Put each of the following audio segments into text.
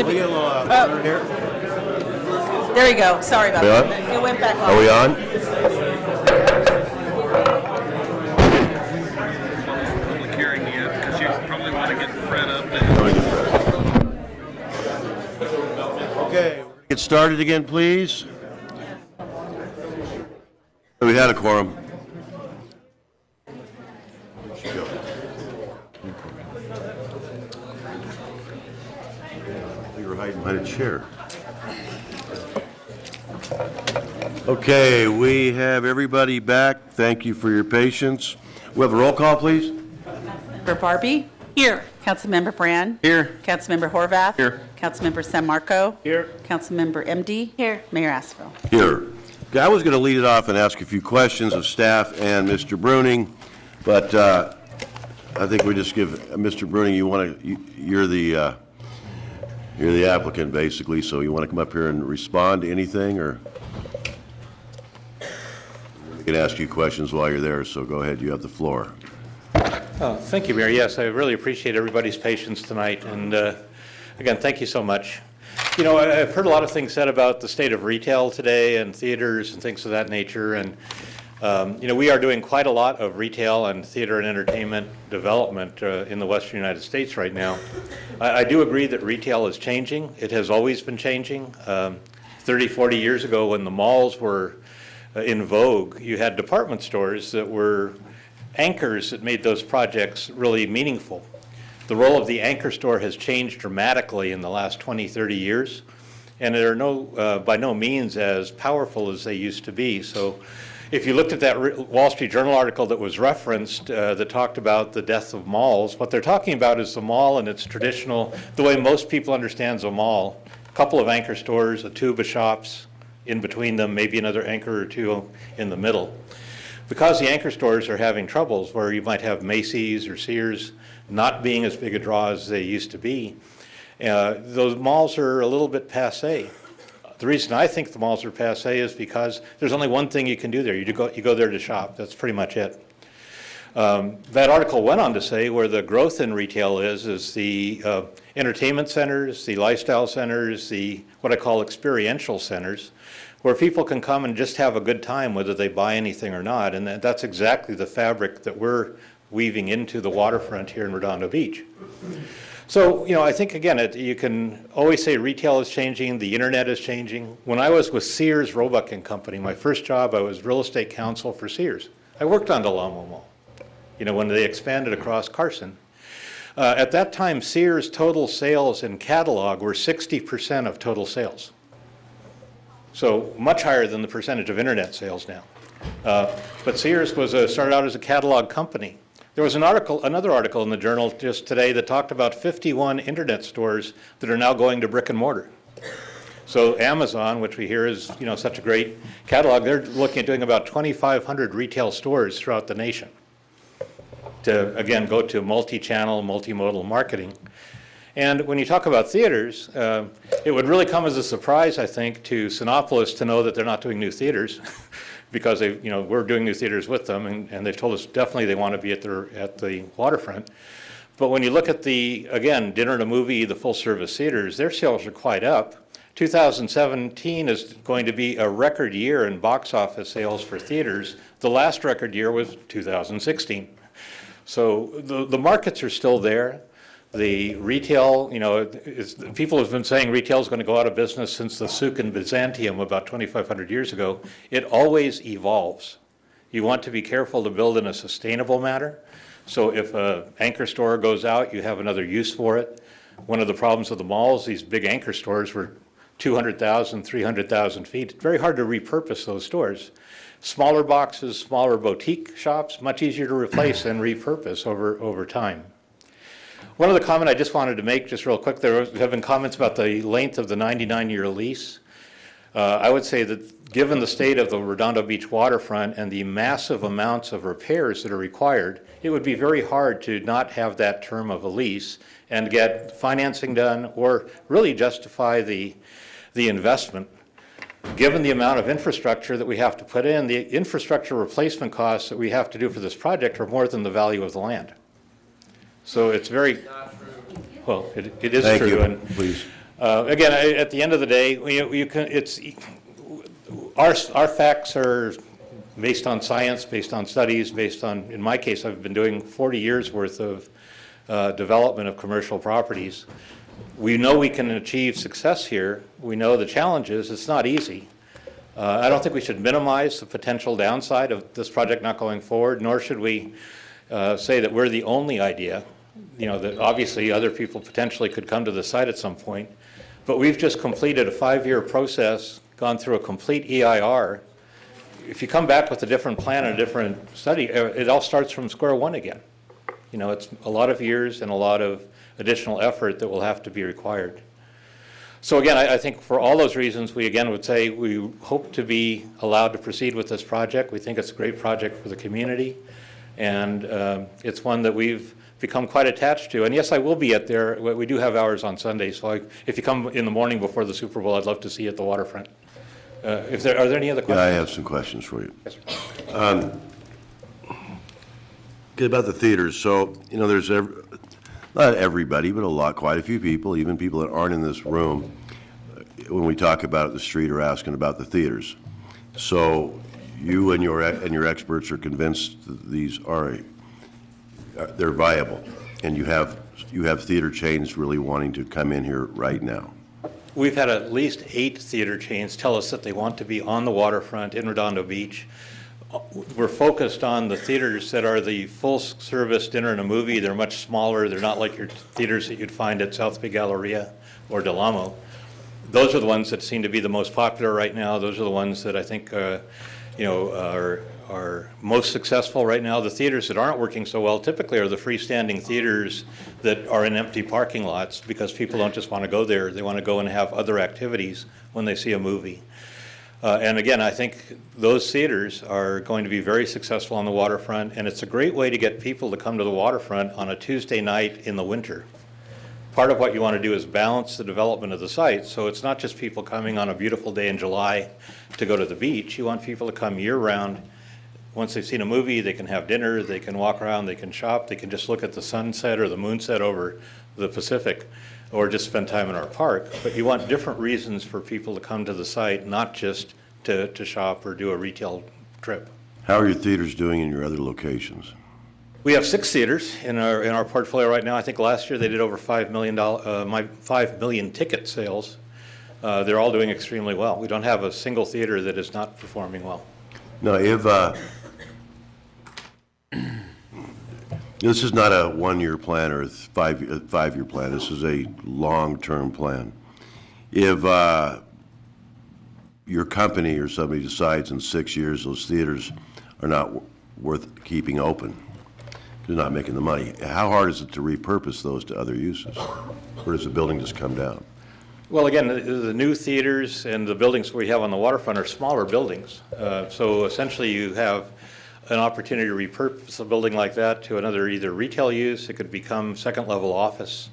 maybe. We get a little here. There you go. Sorry about that. It went back on. Are we on? Public hearing yet, because you probably want to get Fred up and Okay, get started again, please. We had a quorum. You were hiding behind a chair. Okay, we have everybody back. Thank you for your patience. We have a roll call, please. Councilmember Barbie? Here. Councilmember Brand? Here. Councilmember Horvath? Here. Councilmember San Marco? Here. Councilmember MD? Here. Mayor Asfel? Here. Okay, I was going to lead it off and ask a few questions of staff and Mr. Bruning, but I think we just give Mr. Bruning. You're the applicant basically, so you want to come up here and respond to anything, or we can ask you questions while you're there. So go ahead. You have the floor. Thank you, Mayor. Yes, I really appreciate everybody's patience tonight, and again, thank you so much. You know, I've heard a lot of things said about the state of retail today and theaters and things of that nature, and you know, we are doing quite a lot of retail and theater and entertainment development in the western United States right now. I do agree that retail is changing. It has always been changing. 30, 40 years ago, when the malls were in vogue, you had department stores that were anchors that made those projects really meaningful. The role of the anchor store has changed dramatically in the last 20, 30 years, and they're by no means as powerful as they used to be. So if you looked at that Wall Street Journal article that was referenced that talked about the death of malls, what they're talking about is the mall and its traditional, the way most people understand a mall, a couple of anchor stores, a tube of shops, in between them maybe another anchor or two in the middle. Because the anchor stores are having troubles where you might have Macy's or Sears not being as big a draw as they used to be, those malls are a little bit passé. The reason I think the malls are passé is because there's only one thing you can do there. You go there to shop. That's pretty much it. That article went on to say where the growth in retail is the entertainment centers, the lifestyle centers, the what I call experiential centers, where people can come and just have a good time whether they buy anything or not. And that's exactly the fabric that we're weaving into the waterfront here in Redondo Beach. So, you know, I think, again, you can always say retail is changing, the internet is changing. When I was with Sears, Roebuck and Company, my first job, I was real estate counsel for Sears. I worked on Del Amo Mall, you know, when they expanded across Carson. At that time, Sears' total sales in catalog were 60% of total sales. So much higher than the percentage of internet sales now. But Sears started out as a catalog company. There was another article in the Journal just today that talked about 51 internet stores that are now going to brick and mortar. So Amazon, which we hear is, you know, such a great catalog, they're looking at doing about 2,500 retail stores throughout the nation to, again, go to multi-channel, multimodal marketing. And when you talk about theaters, it would really come as a surprise, I think, to Cinépolis to know that they're not doing new theaters. Because we're doing new theaters with them, and they've told us definitely they want to be at the waterfront. But when you look at again, dinner and a movie, the full-service theaters, their sales are quite up. 2017 is going to be a record year in box office sales for theaters. The last record year was 2016. So the markets are still there. The retail, you know, people have been saying retail is going to go out of business since the souk in Byzantium about 2,500 years ago. It always evolves. You want to be careful to build in a sustainable manner. So if an anchor store goes out, you have another use for it. One of the problems of the malls, these big anchor stores were 200,000, 300,000 feet. It's very hard to repurpose those stores. Smaller boxes, smaller boutique shops, much easier to replace and repurpose over time. One other comment I just wanted to make, just real quick, there have been comments about the length of the 99-year lease. I would say that given the state of the Redondo Beach waterfront and the massive amounts of repairs that are required, it would be very hard to not have that term of a lease and get financing done or really justify the investment. Given the amount of infrastructure that we have to put in, the infrastructure replacement costs that we have to do for this project are more than the value of the land. So it's very, well, it is Thank true. you. And please. Again, at the end of the day, our facts are based on science, based on studies, based on, in my case, I've been doing 40 years worth of development of commercial properties. We know we can achieve success here. We know the challenges. It's not easy. I don't think we should minimize the potential downside of this project not going forward, nor should we say that we're the only idea. That obviously other people potentially could come to the site at some point. But we've just completed a 5-year process, gone through a complete EIR. If you come back with a different plan and a different study, it all starts from square one again. It's a lot of years and a lot of additional effort that will have to be required. So again, I think for all those reasons, we again would say we hope to be allowed to proceed with this project. We think it's a great project for the community, and it's one that we've become quite attached to. And yes, I will be at there. We do have hours on Sunday, so if you come in the morning before the Super Bowl, I'd love to see you at the waterfront. Are there any other questions? Yeah, I have some questions for you. Yes, sir. About the theaters, so, there's not everybody, but quite a few people, even people that aren't in this room, when we talk about it, the street are asking about the theaters. So you and your experts are convinced that these they're viable, and you have theater chains really wanting to come in here right now. We've had at least 8 theater chains tell us that they want to be on the waterfront in Redondo Beach. We're focused on the theaters that are the full-service dinner and a movie. They're much smaller. They're not like your theaters that you'd find at South Bay Galleria or Del Amo. Those are the ones that seem to be the most popular right now. Those are the ones that I think are most successful right now. The theaters that aren't working so well typically are the freestanding theaters that are in empty parking lots because people don't just want to go there. They want to go and have other activities when they see a movie. And again, I think those theaters are going to be very successful on the waterfront, and it's a great way to get people to come to the waterfront on a Tuesday night in the winter. Part of what you want to do is balance the development of the site, so it's not just people coming on a beautiful day in July to go to the beach. You want people to come year-round. Once they've seen a movie, they can have dinner, they can walk around, they can shop, they can just look at the sunset or the moonset over the Pacific, or just spend time in our park. But you want different reasons for people to come to the site, not just to shop or do a retail trip. How are your theaters doing in your other locations? We have 6 theaters in our portfolio right now. I think last year they did over $5 million ticket sales. They're all doing extremely well. We don't have a single theater that is not performing well. Now, if this is not a 1-year plan or a 5-year plan, this is a long-term plan. If your company or somebody decides in 6 years those theaters are not worth keeping open, they're not making the money, how hard is it to repurpose those to other uses? Or does the building just come down? Well, again, the new theaters and the buildings we have on the waterfront are smaller buildings. So essentially you have an opportunity to repurpose a building like that to another either retail use. It could become second-level office.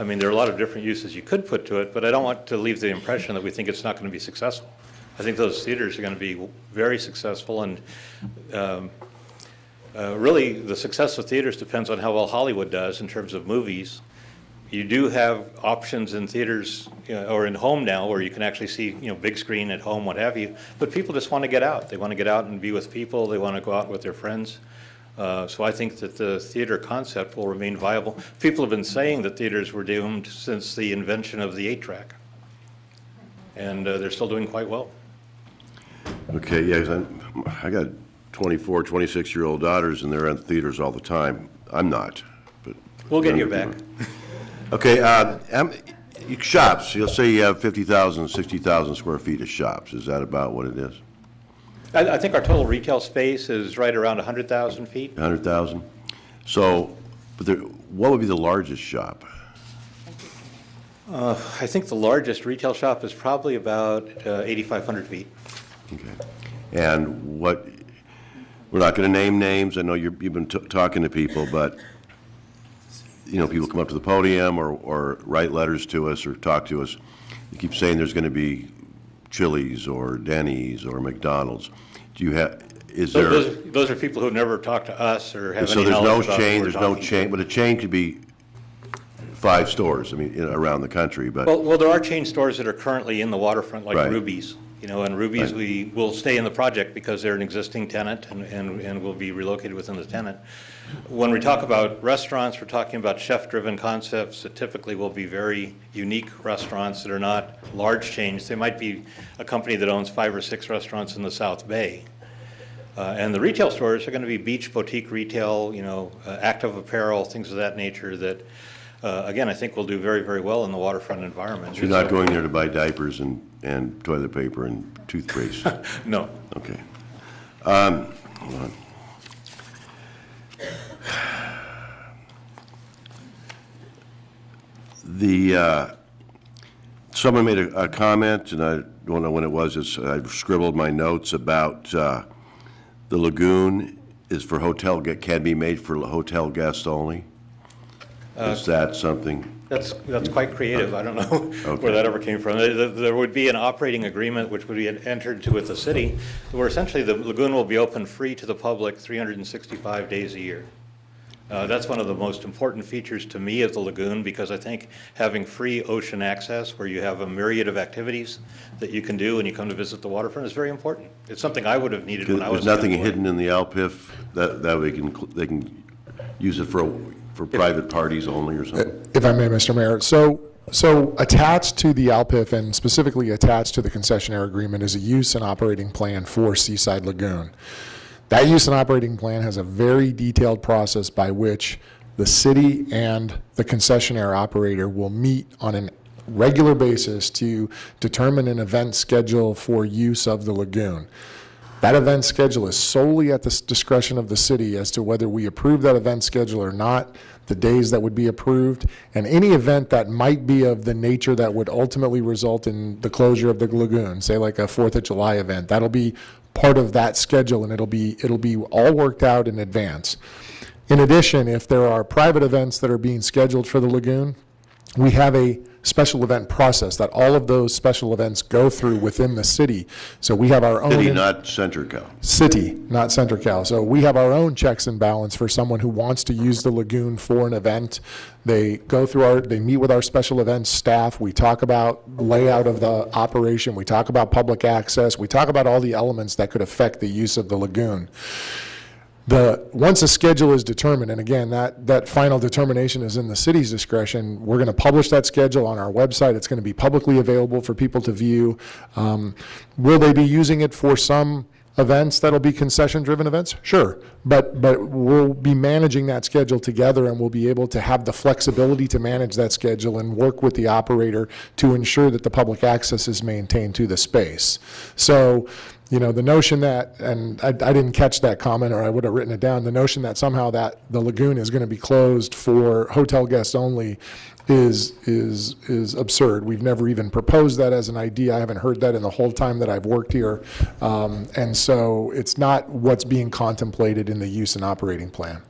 I mean, there are a lot of different uses you could put to it, but I don't want to leave the impression that we think it's not going to be successful. I think those theaters are going to be very successful, and really the success of theaters depends on how well Hollywood does in terms of movies. You do have options in theaters or in home now where you can actually see, big screen at home, what have you. But people just want to get out. They want to get out and be with people. They want to go out with their friends. So I think that the theater concept will remain viable. People have been saying that theaters were doomed since the invention of the 8-track. And they're still doing quite well. Okay, yeah, I got 24, 26-year-old daughters, and they're at theaters all the time. I'm not. But we'll get you back. Okay, shops, you'll say you have 50,000, 60,000 square feet of shops. Is that about what it is? I think our total retail space is right around 100,000 feet. 100,000? So, what would be the largest shop? I think the largest retail shop is probably about 8,500 feet. Okay. And we're not going to name names. I know you've been talking to people, but people come up to the podium or write letters to us or talk to us. You keep saying there's going to be Chili's or Denny's or McDonald's. Those are people who've never talked to us or have so any knowledge about there's no chain, but a chain could be 5 stores, I mean, around the country, but, Well, there are chain stores that are currently in the waterfront, like Right. Ruby's. And Ruby's, we will stay in the project because they're an existing tenant and will be relocated within the tenant. When we talk about restaurants, we're talking about chef-driven concepts that typically will be very unique restaurants that are not large chains. They might be a company that owns 5 or 6 restaurants in the South Bay. And the retail stores are going to be beach boutique retail, active apparel, things of that nature that, again, I think will do very, very well in the waterfront environment. you're not going there to buy diapers and toilet paper and toothpaste? No. Okay. Hold on. Someone made a comment, and I don't know when it was, I've scribbled my notes about the lagoon is for can be made for hotel guests only. Is that something? That's quite creative. I don't know where that ever came from. There would be an operating agreement which would be entered into with the city, where essentially the lagoon will be open free to the public 365 days a year. That's one of the most important features to me of the lagoon, because I think having free ocean access where you have a myriad of activities that you can do when you come to visit the waterfront is very important. It's something I would have needed when I was. There's nothing hidden in the LPIF that they can use it for private parties only or something? If I may, Mr. Mayor, so attached to the ALPIF and specifically attached to the concessionaire agreement is a use and operating plan for Seaside Lagoon. That use and operating plan has a very detailed process by which the city and the concessionaire operator will meet on a regular basis to determine an event schedule for use of the lagoon. That event schedule is solely at the discretion of the city as to whether we approve that event schedule or not, the days that would be approved, and any event that might be of the nature that would ultimately result in the closure of the lagoon, say like a 4th of July event, that'll be part of that schedule, and it'll be all worked out in advance. In addition, if there are private events that are being scheduled for the lagoon, we have a special event process that all of those special events go through within the city. So we have our own... City, not CenterCal. City, not CenterCal. So we have our own checks and balance for someone who wants to use the lagoon for an event. They go through they meet with our special events staff. We talk about layout of the operation. We talk about public access. We talk about all the elements that could affect the use of the lagoon. Once a schedule is determined, and again, that final determination is in the city's discretion, we're going to publish that schedule on our website. It's going to be publicly available for people to view. Will they be using it for some events that'll be concession-driven events? Sure, but we'll be managing that schedule together, and we'll be able to have the flexibility to manage that schedule and work with the operator to ensure that the public access is maintained to the space. So, the notion that, and I didn't catch that comment, or I would have written it down, the notion that somehow that the lagoon is going to be closed for hotel guests only is absurd. We've never even proposed that as an idea. I haven't heard that in the whole time that I've worked here. And so it's not what's being contemplated in the use and operating plan.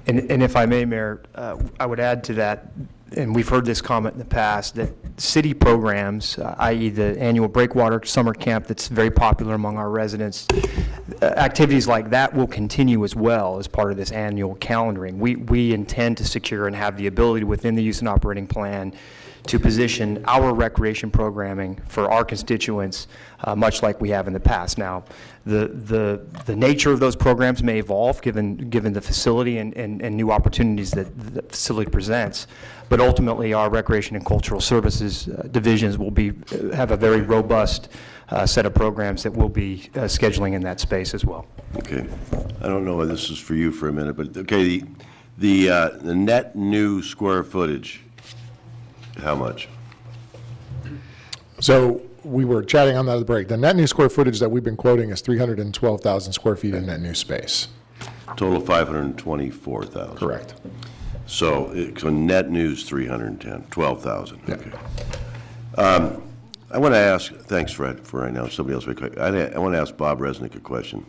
And if I may, Mayor, I would add to that, and we've heard this comment in the past, that city programs, i.e. the annual Breakwater Summer Camp that's very popular among our residents, activities like that will continue as well as part of this annual calendaring. We intend to secure and have the ability within the use and operating plan to position our recreation programming for our constituents, much like we have in the past. Now, the nature of those programs may evolve given the facility and new opportunities that the facility presents, but ultimately our recreation and cultural services divisions will have a very robust set of programs that we'll be scheduling in that space as well. Okay. I don't know whether this is for you for a minute, but okay, the net new square footage, how much? So we were chatting on that at the break. The net new square footage that we've been quoting is 312,000 square feet in net new space. Total 524,000. Correct. So net new's 12,000. Yeah. Okay. I want to ask, thanks Fred for right now, somebody else. I want to ask Bob Resnick a question.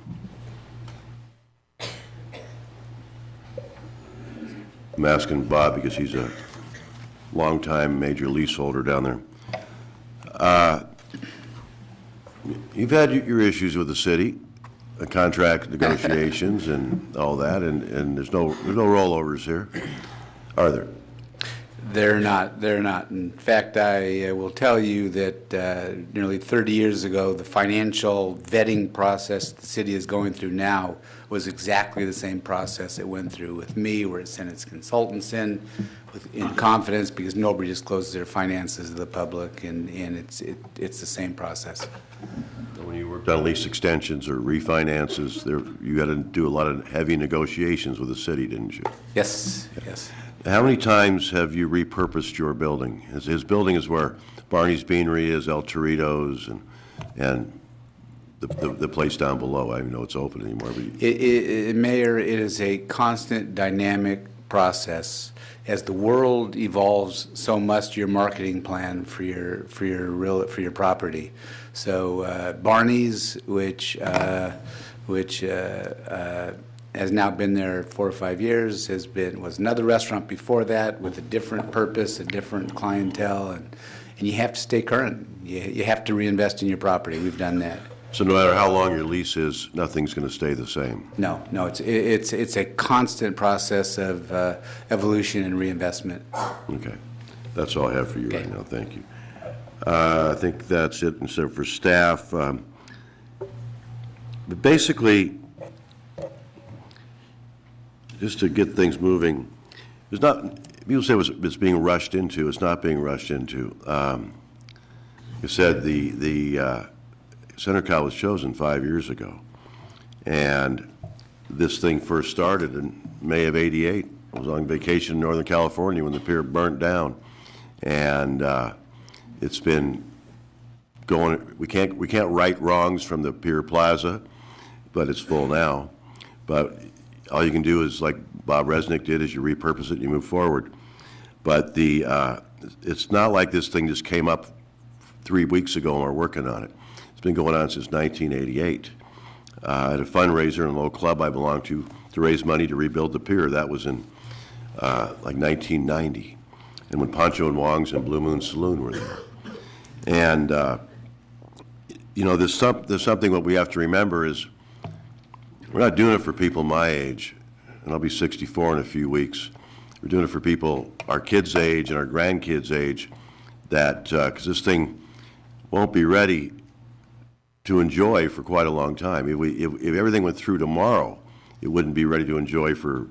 I'm asking Bob because he's a longtime major leaseholder down there. You've had your issues with the city, the contract negotiations and all that, and there's no rollovers here, are there? They're not. They're not. In fact, I will tell you that nearly 30 years ago, the financial vetting process the city is going through now was exactly the same process it went through with me, where it sent its consultants in confidence because nobody discloses their finances to the public, and it's the same process. When you worked on lease extensions or refinances, you had to do a lot of heavy negotiations with the city, didn't you? Yes, yes. How many times have you repurposed your building? His building is where Barney's Beanery is, El Torito's, and the place down below. I don't even know it's open anymore. But Mayor, it is a constant, dynamic process. As the world evolves, so must your marketing plan for your property. So Barney's, which has now been there 4 or 5 years, was another restaurant before that with a different purpose, a different clientele, and you have to stay current. You have to reinvest in your property. We've done that. So no matter how long your lease is, nothing's going to stay the same? No, it's a constant process of evolution and reinvestment. Okay. That's all I have for you right now. Thank you. I think that's it. And so for staff, but basically, just to get things moving, there's not, people say it's being rushed into. It's not being rushed into. You said the Center Cal was chosen 5 years ago, and this thing first started in May of '88. I was on vacation in Northern California when the pier burnt down, and it's been going. We can't right wrongs from the Pier Plaza, but it's full now. But all you can do is, like Bob Resnick did, is you repurpose it and you move forward. But it's not like this thing just came up 3 weeks ago and we're working on it. It's been going on since 1988. I had a fundraiser in a little club I belonged to raise money to rebuild the pier. That was in like 1990, and when Pancho and Wong's and Blue Moon Saloon were there. And you know, there's something what we have to remember is we're not doing it for people my age, and I'll be 64 in a few weeks. We're doing it for people our kids' age and our grandkids' age, that because this thing won't be ready to enjoy for quite a long time. If everything went through tomorrow, it wouldn't be ready to enjoy for,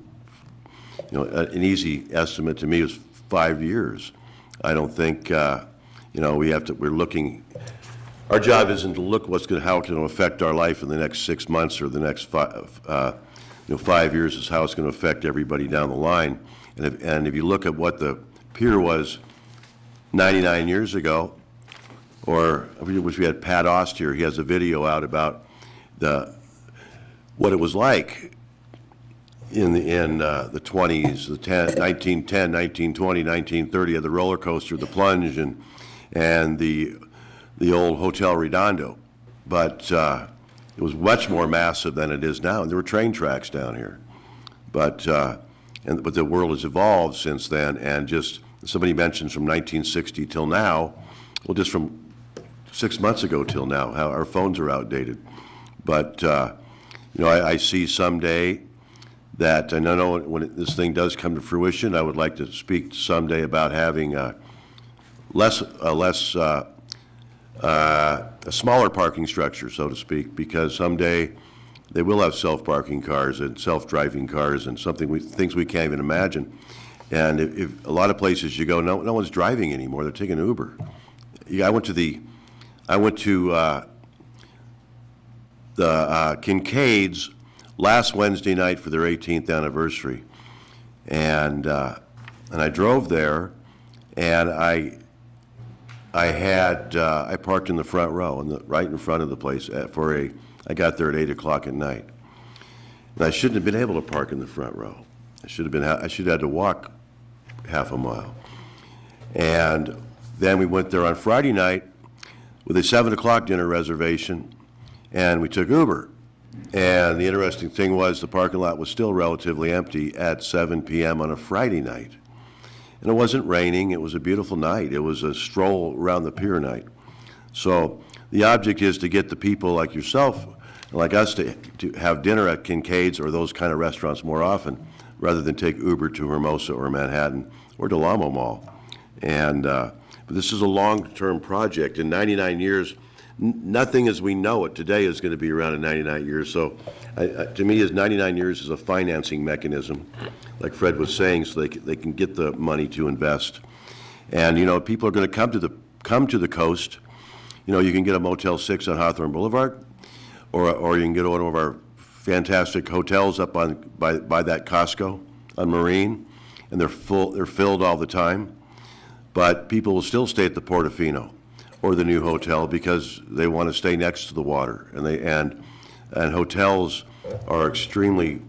you know, an easy estimate to me is 5 years. I don't think, you know, we're looking, our job isn't to look how it's going to affect our life in the next 6 months or the next 5 years is how it's going to affect everybody down the line. And if you look at what the pier was 99 years ago, or I wish we had Pat Ost here. He has a video out about what it was like in the 20s, 1910, 1920, 1930, the roller coaster, the plunge, and the old Hotel Redondo. But it was much more massive than it is now, and there were train tracks down here. But the world has evolved since then, and just somebody mentioned from 1960 till now, well, just from 6 months ago till now, how our phones are outdated. But you know, I see someday that, and I know when this thing does come to fruition, I would like to speak someday about having a smaller parking structure, so to speak, because someday they will have self-parking cars and self-driving cars and things we can't even imagine. And if a lot of places you go, no one's driving anymore; they're taking Uber. I went to the Kincaid's last Wednesday night for their 18th anniversary, and I drove there, and I parked in the front row, right in front of the place I got there at 8 o'clock at night, and I shouldn't have been able to park in the front row. I should have had to walk half a mile, and then we went there on Friday night with a 7 o'clock dinner reservation, and we took Uber. And the interesting thing was the parking lot was still relatively empty at 7 p.m. on a Friday night. And it wasn't raining. It was a beautiful night. It was a stroll around the pier night. So the object is to get the people like yourself and like us to have dinner at Kincaid's or those kind of restaurants more often, rather than take Uber to Hermosa or Manhattan or Del Amo Mall. And but this is a long-term project. In 99 years, nothing as we know it today is going to be around in 99 years. So to me, 99 years is a financing mechanism, like Fred was saying, so they can get the money to invest. And, you know, people are going to come to the coast. You know, you can get a Motel 6 on Hawthorne Boulevard, or you can get one of our fantastic hotels up on by that Costco on Marine, and they're filled all the time. But people will still stay at the Portofino or the new hotel because they want to stay next to the water, and hotels are extremely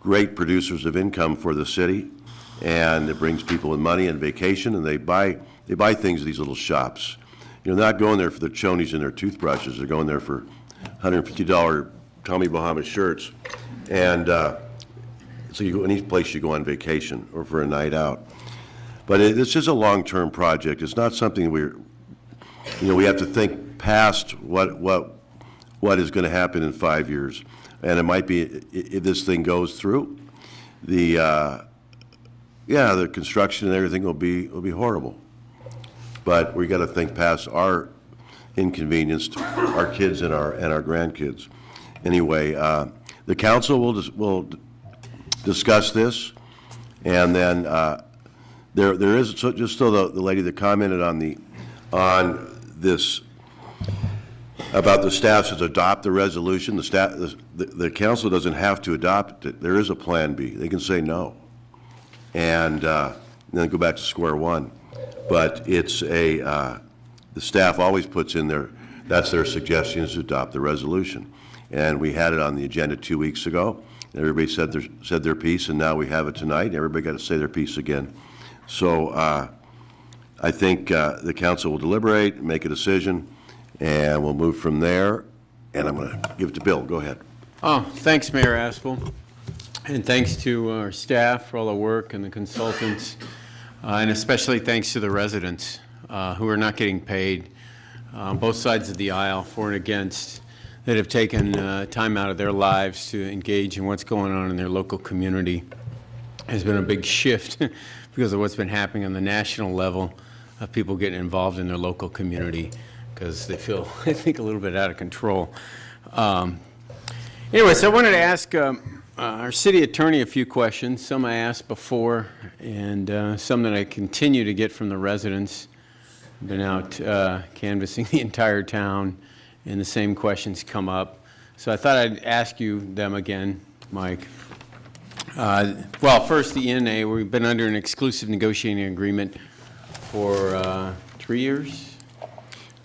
great producers of income for the city, and it brings people in money and vacation, and they buy things at these little shops. You know, they're not going there for their chonies and their toothbrushes. They're going there for $150 Tommy Bahama shirts, and so you go any place you go on vacation or for a night out. But this is a long-term project. It's not something we have to think past what is going to happen in 5 years. And it might be, if this thing goes through, the construction and everything will be horrible. But we got to think past our inconvenience to our kids and our grandkids. Anyway, the council will discuss this, and then there is, just so the lady that commented on this about the staff says adopt the resolution. The council doesn't have to adopt it. There is a plan B. They can say no, and then go back to square one. But it's the staff always puts in that's their suggestion, is to adopt the resolution. And we had it on the agenda 2 weeks ago. Everybody said their piece, and now we have it tonight. Everybody got to say their piece again. So I think the council will deliberate, make a decision, and we'll move from there. And I'm going to give it to Bill. Go ahead. Oh, thanks, Mayor Aspel. And thanks to our staff for all the work and the consultants. And especially thanks to the residents who are not getting paid, both sides of the aisle, for and against, that have taken time out of their lives to engage in what's going on in their local community. There's been a big shift because of what's been happening on the national level of people getting involved in their local community because they feel, I think, a little bit out of control. Anyway, so I wanted to ask our city attorney a few questions. Some I asked before, and some that I continue to get from the residents. I've been out canvassing the entire town, and the same questions come up. So I thought I'd ask you them again, Mike. Well, first, the ENA, we've been under an exclusive negotiating agreement for 3 years?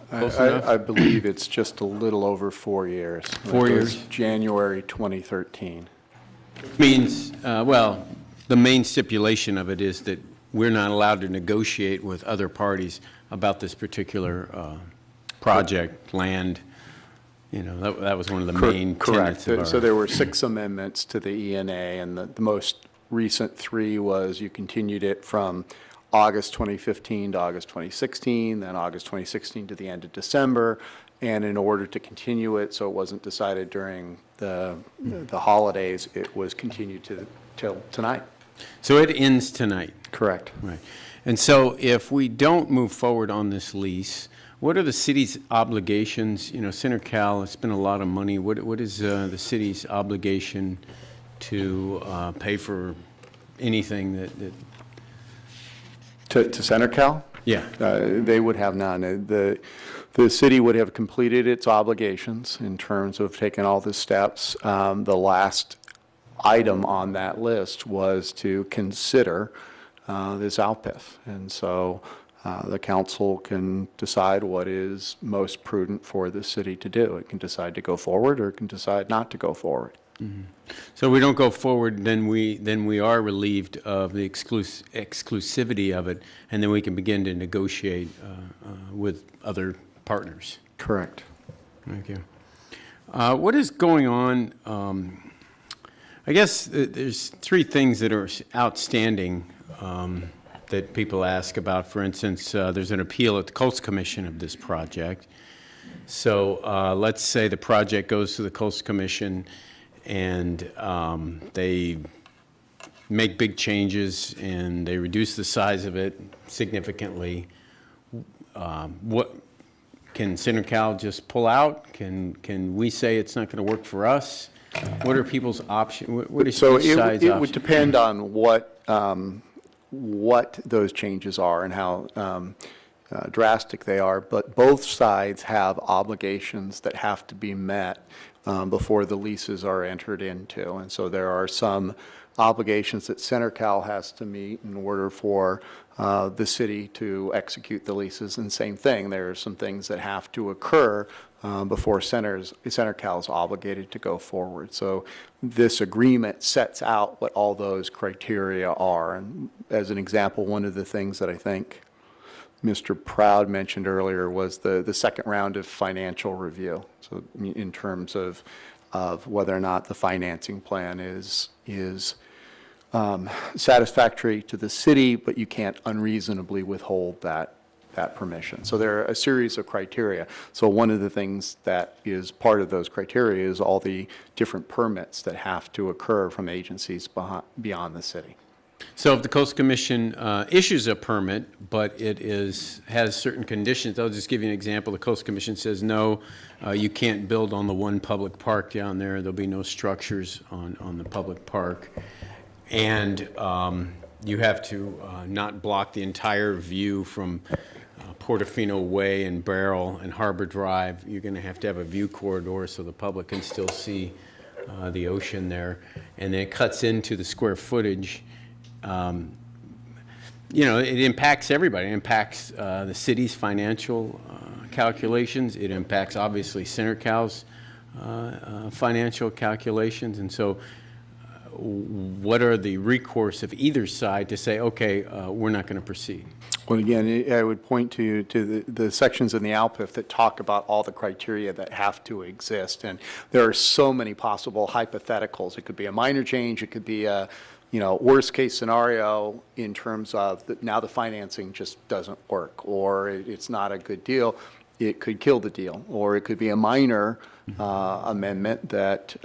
Close enough? I believe it's just a little over 4 years. 4 years? January 2013. Means, well, the main stipulation of it is that we're not allowed to negotiate with other parties about this particular project, land. You know, that was one of the main tenets of our... So there were 6 amendments to the ENA, and the most recent 3 was you continued it from August 2015 to August 2016, then August 2016 to the end of December, and in order to continue it so it wasn't decided during the holidays, it was continued till tonight. So it ends tonight? Correct. Right. And so if we don't move forward on this lease, what are the city's obligations? You know, Center Cal has spent a lot of money. What is the city's obligation to pay for anything that To Center Cal? Yeah. They would have none. The city would have completed its obligations in terms of taking all the steps. The last item on that list was to consider this outPIF. And so the council can decide what is most prudent for the city to do. It can decide to go forward or it can decide not to go forward. Mm-hmm. So we don't go forward, then we are relieved of the exclusivity of it, and then we can begin to negotiate with other partners. Correct. Thank you. What is going on? I guess there's 3 things that are outstanding that people ask about. For instance, there's an appeal at the Coastal Commission of this project. So let's say the project goes to the Coastal Commission and they make big changes and they reduce the size of it significantly, what can CenterCal just pull out? Can we say it's not going to work for us? What are people's options? What is So each side's it would option? depend on what those changes are and how drastic they are, but both sides have obligations that have to be met before the leases are entered into. And so there are some obligations that CenterCal has to meet in order for the city to execute the leases. And same thing, there are some things that have to occur before CenterCal is obligated to go forward. So this agreement sets out what all those criteria are. And as an example, one of the things that I think Mr. Proud mentioned earlier was the second round of financial review. So in terms of whether or not the financing plan is satisfactory to the city, but you can't unreasonably withhold that permission. So there are a series of criteria. So one of the things that is part of those criteria is all the different permits that have to occur from agencies beyond the city. So if the Coastal Commission issues a permit, but it has certain conditions, I'll just give you an example. The Coastal Commission says, no, you can't build on the one public park down there. There'll be no structures on the public park. And you have to not block the entire view from Portofino Way and Barrel and Harbor Drive. You're going to have a view corridor so the public can still see the ocean there. And then it cuts into the square footage. You know, it impacts everybody. It impacts the city's financial calculations. It impacts, obviously, CenterCal's financial calculations. And so what are the recourse of either side to say, okay, we're not going to proceed? Well, again, I would point to the sections in the ALPIF that talk about all the criteria that have to exist. And there are so many possible hypotheticals. It could be a minor change. It could be a worst case scenario in terms of now the financing just doesn't work, or it's not a good deal. It could kill the deal, or it could be a minor amendment that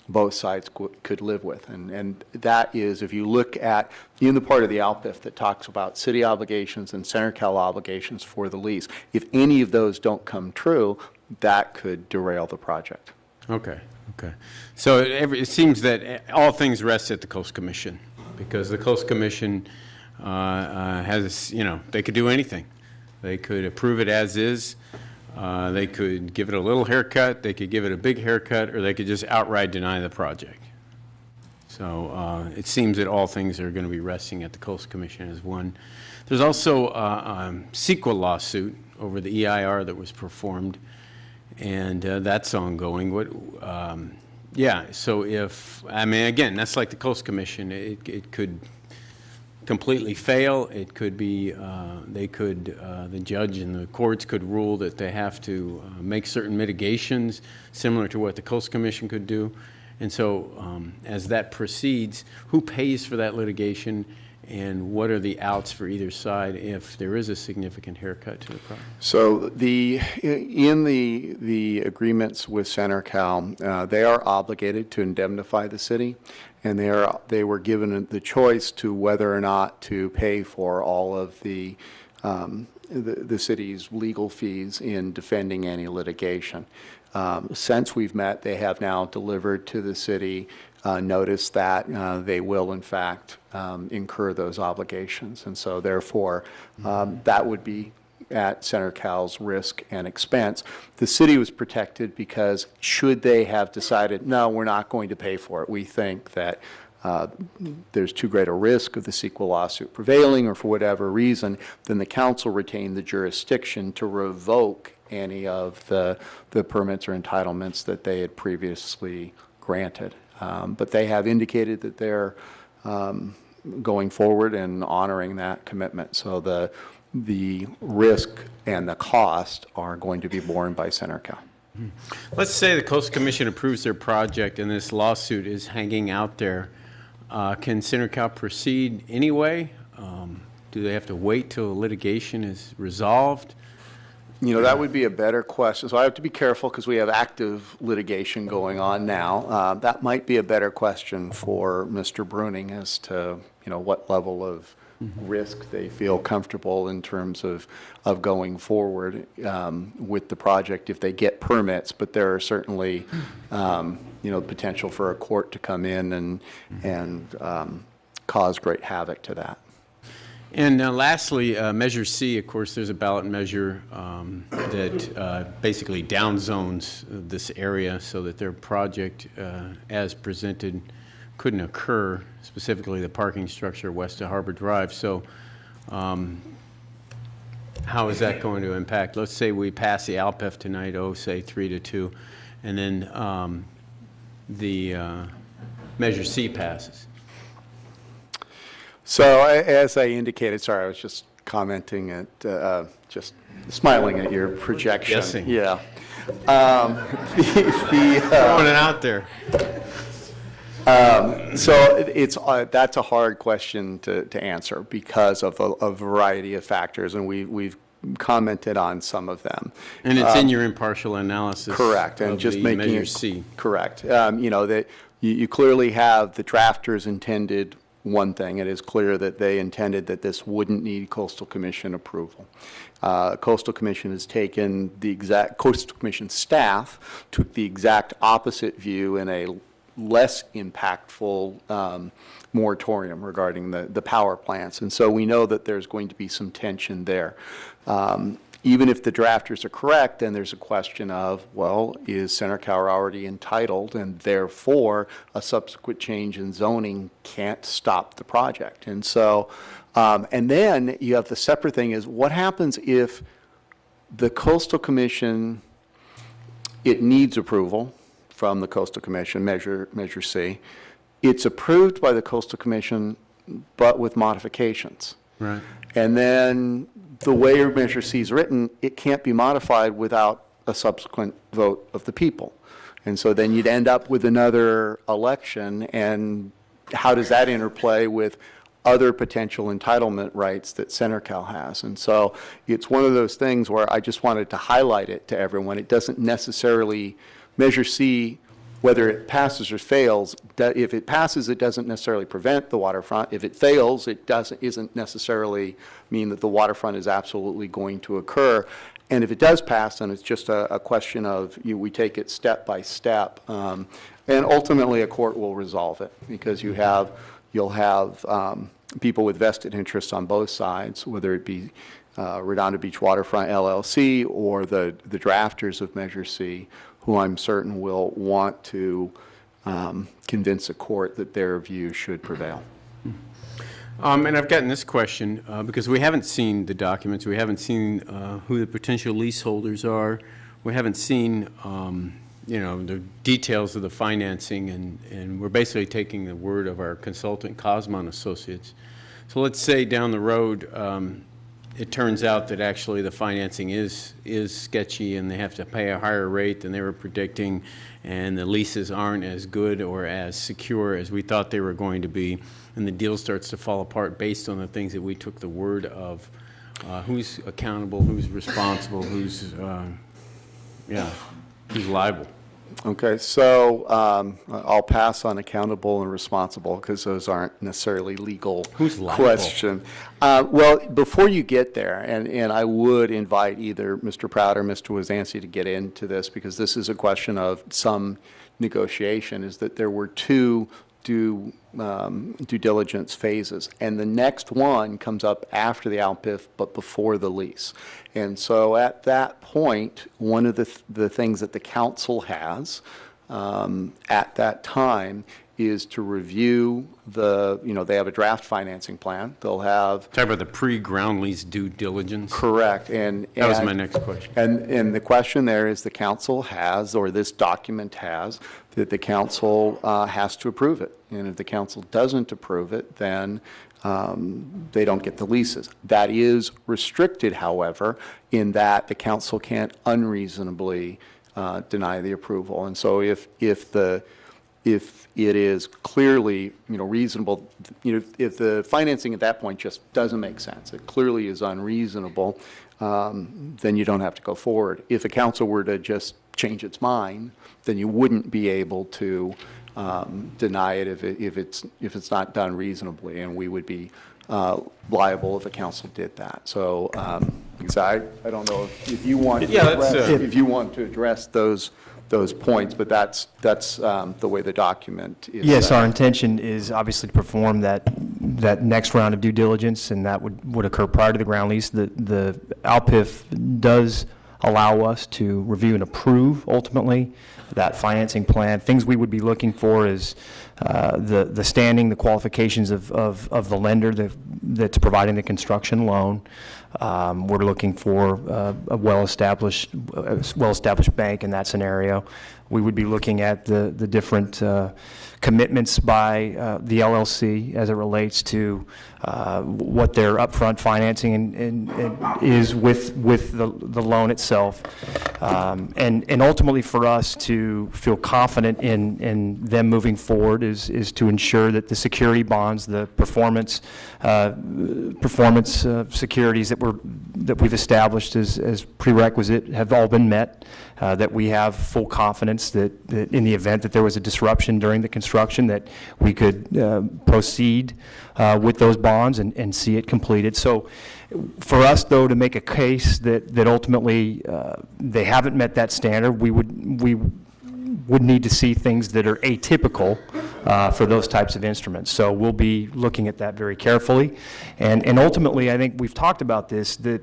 both sides could live with. And that is, if you look at in the part of the ALPIF that talks about city obligations and CenterCal obligations for the lease, if any of those don't come true, that could derail the project. Okay. Okay. So it seems that all things rest at the Coastal Commission, because the Coastal Commission has, they could do anything. They could approve it as is. They could give it a little haircut. They could give it a big haircut, or they could just outright deny the project. So it seems that all things are going to be resting at the Coastal Commission as one. There's also a CEQA lawsuit over the EIR that was performed. And that's ongoing. So again, that's like the Coastal Commission. It could completely fail. It could be, the judge and the courts could rule that they have to make certain mitigations similar to what the Coastal Commission could do. And so as that proceeds, who pays for that litigation? And what are the outs for either side if there is a significant haircut to the project? So in the agreements with CenterCal, they are obligated to indemnify the city, and they were given the choice to whether or not to pay for all of the city's legal fees in defending any litigation. Since we've met, they have now delivered to the city notice that they will, in fact, incur those obligations. And so, therefore, that would be at CenterCal's risk and expense. The city was protected because should they have decided, no, we're not going to pay for it, we think that there's too great a risk of the CEQA lawsuit prevailing or for whatever reason, then the council retained the jurisdiction to revoke any of the permits or entitlements that they had previously granted. But they have indicated that they're going forward and honoring that commitment. So the risk and the cost are going to be borne by CenterCal. Let's say the Coastal Commission approves their project and this lawsuit is hanging out there. Can CenterCal proceed anyway? Do they have to wait till litigation is resolved? That would be a better question. So I have to be careful because we have active litigation going on now. That might be a better question for Mr. Bruning as to, what level of risk they feel comfortable in terms of going forward with the project if they get permits. But there are certainly, potential for a court to come in and cause great havoc to that. And lastly, Measure C, of course, there's a ballot measure that basically downzones this area so that their project, as presented, couldn't occur, specifically the parking structure west of Harbor Drive. So how is that going to impact? Let's say we pass the ALPEF tonight, say 3-2, and then the Measure C passes. So as I indicated, sorry, I was just commenting at, just smiling at your projection. Guessing. Yeah. Throwing it out there. So that's a hard question to answer because of a variety of factors, and we've commented on some of them. And it's in your impartial analysis. Correct, and of just the making Measure it C. correct. That you clearly have the drafters intended one thing. It is clear that they intended that this wouldn't need Coastal Commission approval. Coastal Commission has taken Coastal Commission staff took the exact opposite view in a less impactful moratorium regarding the power plants. And so we know that there's going to be some tension there. Even if the drafters are correct, then there's a question of, well, is CenterCal already entitled, and therefore a subsequent change in zoning can't stop the project. And so, and then you have the separate thing is, what happens if the Coastal Commission, it needs approval from the Coastal Commission, Measure C. It's approved by the Coastal Commission, but with modifications. Right. And then the way Measure C is written, it can't be modified without a subsequent vote of the people. And so then you'd end up with another election, and how does that interplay with other potential entitlement rights that CenterCal has? And so it's one of those things where I just wanted to highlight it to everyone. It doesn't necessarily, Measure C, whether it passes or fails, if it passes, it doesn't necessarily prevent the waterfront. If it fails, it isn't necessarily mean that the waterfront is absolutely going to occur. And if it does pass, then it's just a question of we take it step by step. And ultimately, a court will resolve it because you'll have people with vested interests on both sides, whether it be Redondo Beach Waterfront LLC or the drafters of Measure C, who I'm certain will want to convince a court that their view should prevail. And I've gotten this question because we haven't seen the documents. We haven't seen who the potential leaseholders are. We haven't seen, the details of the financing, and we're basically taking the word of our consultant, Cosmon Associates. So let's say down the road, it turns out that actually the financing is sketchy and they have to pay a higher rate than they were predicting, and the leases aren't as good or as secure as we thought they were going to be, and the deal starts to fall apart based on the things that we took the word of. Who's accountable, who's responsible, who's liable? Okay, so I'll pass on accountable and responsible because those aren't necessarily legal questions. Well, before you get there, and I would invite either Mr. Proud or Mr. Wazansi to get into this because this is a question of some negotiation, is that there were two due diligence phases, and the next one comes up after the ALPIF but before the lease. And so at that point, one of the things that the council has at that time is to review they have a draft financing plan. They'll have... Talk about the pre-ground lease due diligence. Correct. And that was my next question. And the question there is the council has, or this document has, that the council has to approve it. And if the council doesn't approve it, then they don't get the leases. That is restricted, however, in that the council can't unreasonably deny the approval. And so if it is clearly, reasonable, if the financing at that point just doesn't make sense, it clearly is unreasonable, then you don't have to go forward. If the council were to just change its mind, then you wouldn't be able to deny it if it's not done reasonably, and we would be liable if the council did that. So, because I don't know if you want to if you want to address those points, but that's the way the document is. Yes, our intention is obviously to perform that next round of due diligence, and that would occur prior to the ground lease. The ALPIF does allow us to review and approve ultimately that financing plan. Things we would be looking for is the standing, the qualifications of the lender that's providing the construction loan. We're looking for a well-established bank in that scenario. We would be looking at the different commitments by the LLC as it relates to what their upfront financing and is with the loan itself. And ultimately for us to feel confident in them moving forward is to ensure that the security bonds, the performance securities that we've established as prerequisite have all been met, that we have full confidence that in the event that there was a disruption during the construction, that we could proceed with those bonds and see it completed. So for us, though, to make a case that ultimately they haven't met that standard, we would need to see things that are atypical for those types of instruments. So we'll be looking at that very carefully. And ultimately, I think we've talked about this, that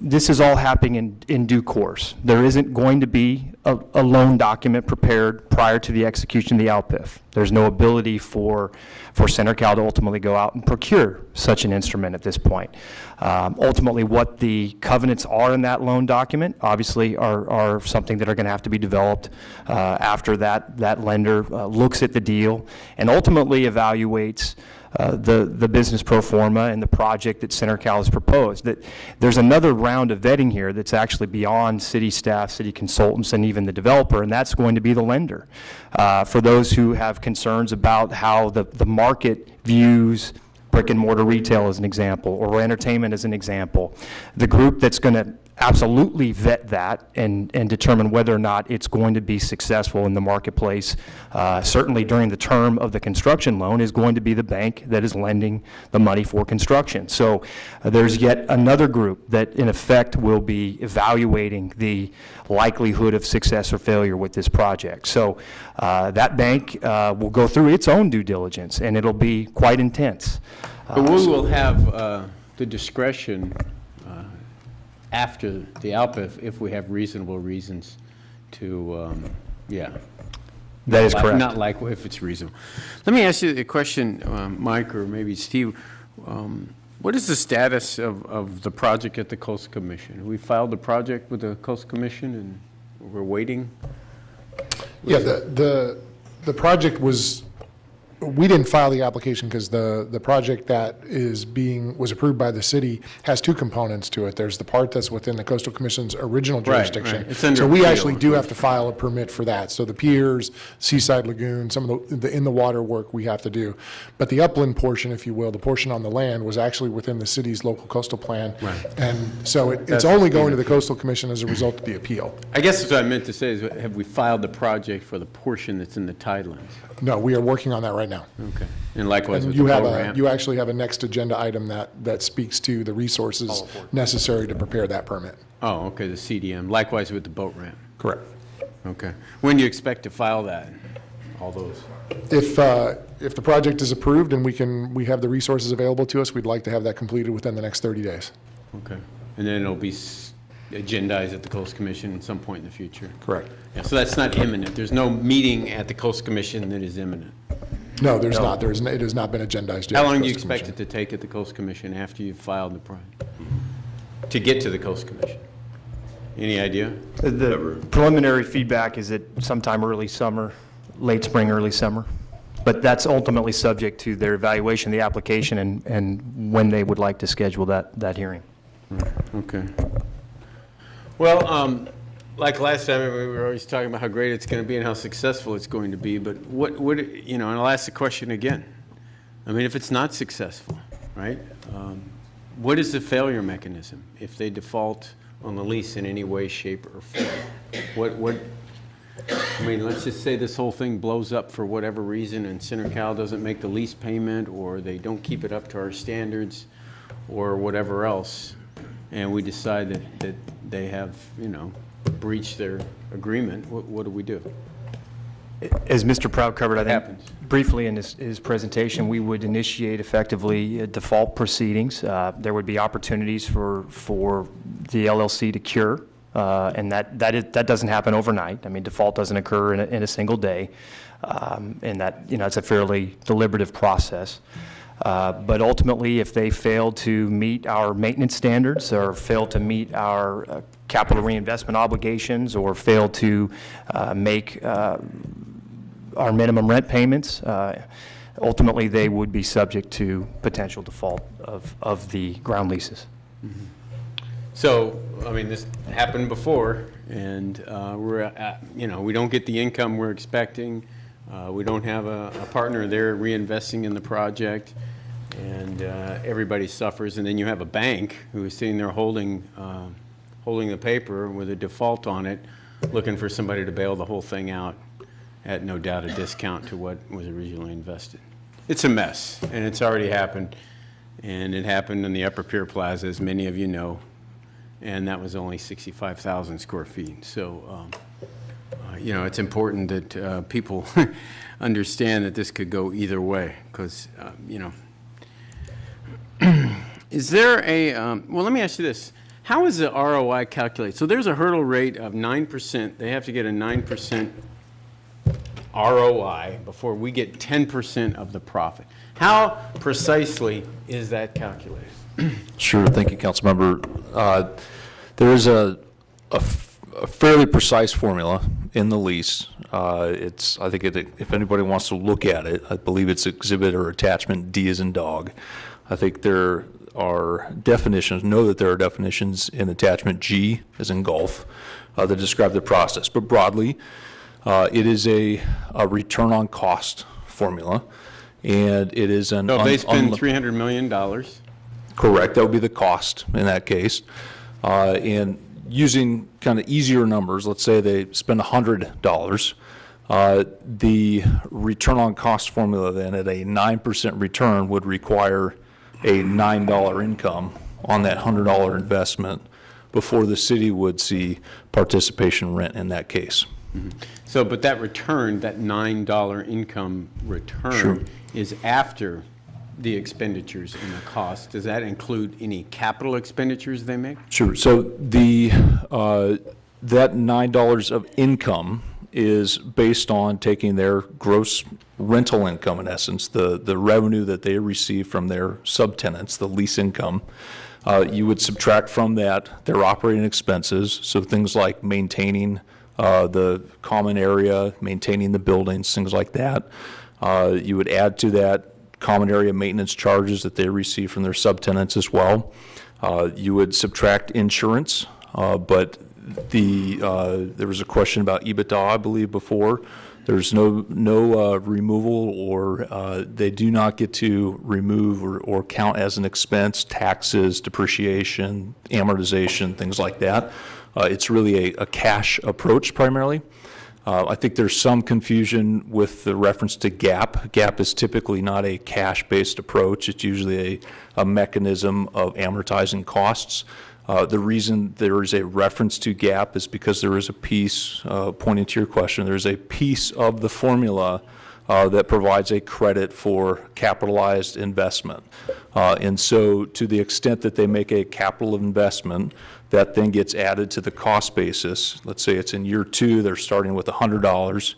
this is all happening in due course. There isn't going to be a loan document prepared prior to the execution of the ALPIF. There's no ability for CenterCal to ultimately go out and procure such an instrument at this point. Ultimately, what the covenants are in that loan document obviously are something that are going to have to be developed after that lender looks at the deal and ultimately evaluates the business pro forma and the project that CenterCal has proposed. That there's another round of vetting here that's actually beyond city staff, city consultants, and even the developer, and that's going to be the lender. For those who have concerns about how the market views brick and mortar retail as an example, or entertainment as an example, the group that's going to absolutely vet that and determine whether or not it's going to be successful in the marketplace, certainly during the term of the construction loan, is going to be the bank that is lending the money for construction. So there's yet another group that in effect will be evaluating the likelihood of success or failure with this project. So that bank will go through its own due diligence, and it'll be quite intense. But we will have the discretion after the ALPIF if we have reasonable reasons to, That is correct. Not like if it's reasonable. Let me ask you a question, Mike, or maybe Steve. What is the status of the project at the Coastal Commission? We filed the project with the Coastal Commission and we're waiting? Yeah, the project was, we didn't file the application because the project that was approved by the city has two components to it. There's the part that's within the Coastal Commission's original jurisdiction. Right. It's under So we appeal. actually do have to file a permit for that. So the piers, Seaside Lagoon, some of the in-the-water work we have to do. But the upland portion, if you will, the portion on the land, was actually within the city's local coastal plan. Right. And so it's That's only going to the Coastal Commission as a result of the appeal. I guess what I meant to say is, have we filed the project for the portion that's in the tidelands? No, we are working on that right now. Okay. And likewise And with the you have boat ramp? you actually have a next agenda item that speaks to the resources necessary to prepare that permit. Oh, okay, the CDM. Likewise with the boat ramp? Correct. Okay. When do you expect to file that? All those? If the project is approved and we have the resources available to us, we'd like to have that completed within the next 30 days. Okay. And then it'll be agendized at the Coastal Commission at some point in the future? Correct. Yeah, so that's not imminent. There's no meeting at the Coastal Commission that is imminent. No, there's not. It has not been agendized yet. How at long the do you Coastal expect Commission. it to take at the Coastal Commission after you've filed the project? To get to the Coastal Commission? Any idea? The preliminary feedback is that sometime early summer, late spring, early summer. But that's ultimately subject to their evaluation of the application and when they would like to schedule that hearing. Okay. Well, like last time, we were always talking about how great it's going to be and how successful it's going to be, but and I'll ask the question again. I mean, if it's not successful, right? what is the failure mechanism if they default on the lease in any way, shape, or form? I mean, let's just say this whole thing blows up for whatever reason and CenterCal doesn't make the lease payment, or they don't keep it up to our standards, or whatever else, and we decide that they have, breached their agreement, what do we do? As Mr. Proud covered, I think, Happens. briefly in his presentation, we would initiate effectively default proceedings. There would be opportunities for the LLC to cure, and that doesn't happen overnight. I mean, default doesn't occur in a single day, and that, it's a fairly deliberative process. But ultimately, if they fail to meet our maintenance standards or fail to meet our capital reinvestment obligations or fail to make our minimum rent payments, ultimately they would be subject to potential default of the ground leases. Mm-hmm. So, I mean, this happened before, and we don't get the income we're expecting. We don't have a partner there reinvesting in the project, and everybody suffers. And then you have a bank who is sitting there holding the paper with a default on it, looking for somebody to bail the whole thing out at no doubt a discount to what was originally invested. It's a mess, and it's already happened, and it happened in the Upper Pier Plaza, as many of you know, and that was only 65,000 square feet. So, it's important that people understand that this could go either way, because, is there a, well, let me ask you this. How is the ROI calculated? So there's a hurdle rate of 9%. They have to get a 9% ROI before we get 10% of the profit. How precisely is that calculated? Sure. Thank you, Councilmember. There is a fairly precise formula in the lease. I think if anybody wants to look at it, I believe it's exhibit or attachment D as in dog. I think there are definitions, know that there are definitions in attachment G as in golf that describe the process. But broadly, it is a return on cost formula, and it is an... So if they spend $300 million... Correct. That would be the cost in that case. And using kind of easier numbers, let's say they spend $100, the return on cost formula then at a 9% return would require a $9 income on that $100 investment before the city would see participation rent in that case. Mm-hmm. So, but that return, that $9 income return, Sure. is after the expenditures and the cost. Does that include any capital expenditures they make? Sure. So the that $9 of income is based on taking their gross rental income, in essence, the revenue that they receive from their subtenants, the lease income. You would subtract from that their operating expenses, so things like maintaining the common area, maintaining the buildings, things like that. You would add to that common area maintenance charges that they receive from their subtenants as well. You would subtract insurance, but there was a question about EBITDA, I believe, before. There's no removal, or they do not get to remove or count as an expense taxes, depreciation, amortization, things like that. It's really a cash approach primarily. I think there's some confusion with the reference to GAAP. GAAP is typically not a cash-based approach. It's usually a mechanism of amortizing costs. The reason there is a reference to GAAP is because there is a piece, pointing to your question, there's a piece of the formula that provides a credit for capitalized investment. And so to the extent that they make a capital investment, that then gets added to the cost basis. Let's say it's in year 2, they're starting with $100.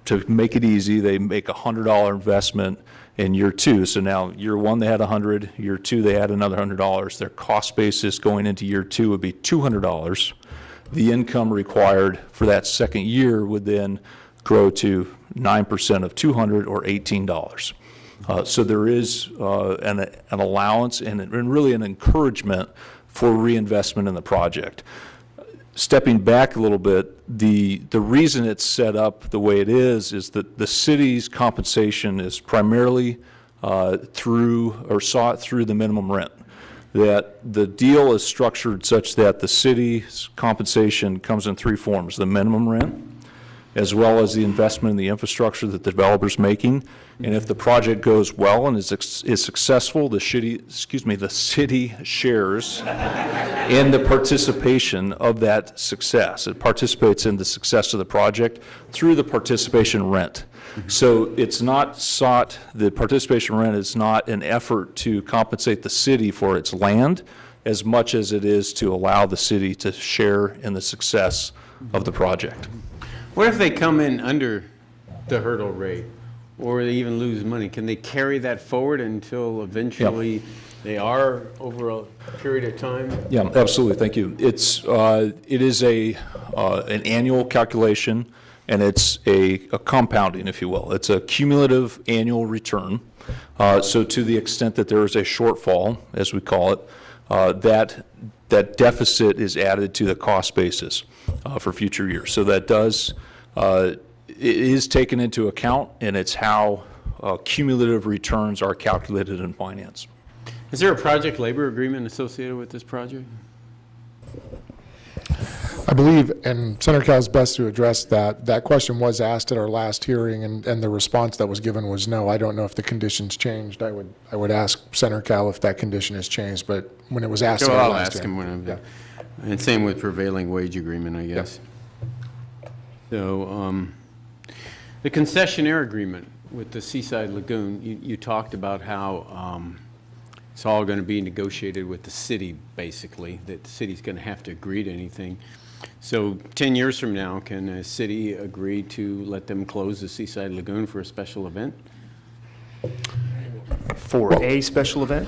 To make it easy, they make a $100 investment in year 2. So now year 1 they had $100, year 2 they had another $100. Their cost basis going into year 2 would be $200. The income required for that second year would then grow to 9% of $200, or $18. So there is an allowance and really an encouragement for reinvestment in the project. Stepping back a little bit, the reason it's set up the way it is that the city's compensation is primarily through, or saw it through the minimum rent. That the deal is structured such that the city's compensation comes in three forms: the minimum rent, as well as the investment in the infrastructure that the developer's making. And if the project goes well and is successful, the city shares in the participation of that success. It participates in the success of the project through the participation rent. So it's not sought, the participation rent is not an effort to compensate the city for its land as much as it is to allow the city to share in the success of the project. What if they come in under the hurdle rate, or they even lose money? Can they carry that forward until eventually they are over a period of time? Yeah, absolutely, thank you. It is an annual calculation, and it's a compounding, if you will. It's a cumulative annual return. So to the extent that there is a shortfall, as we call it, that deficit is added to the cost basis for future years. So that it is taken into account, and it's how cumulative returns are calculated in finance. Is there a project labor agreement associated with this project? I believe, and Senator Cal is best to address that. That question was asked at our last hearing, and the response that was given was no. I don't know if the conditions changed. I would ask Senator Cal if that condition has changed, but when it was asked at our I'll last ask hearing. him when and same with prevailing wage agreement, I guess. So the concessionaire agreement with the Seaside Lagoon, you talked about how it's all going to be negotiated with the city, basically, that the city's going to have to agree to anything. So 10 years from now, can a city agree to let them close the Seaside Lagoon for a special event? For a special event?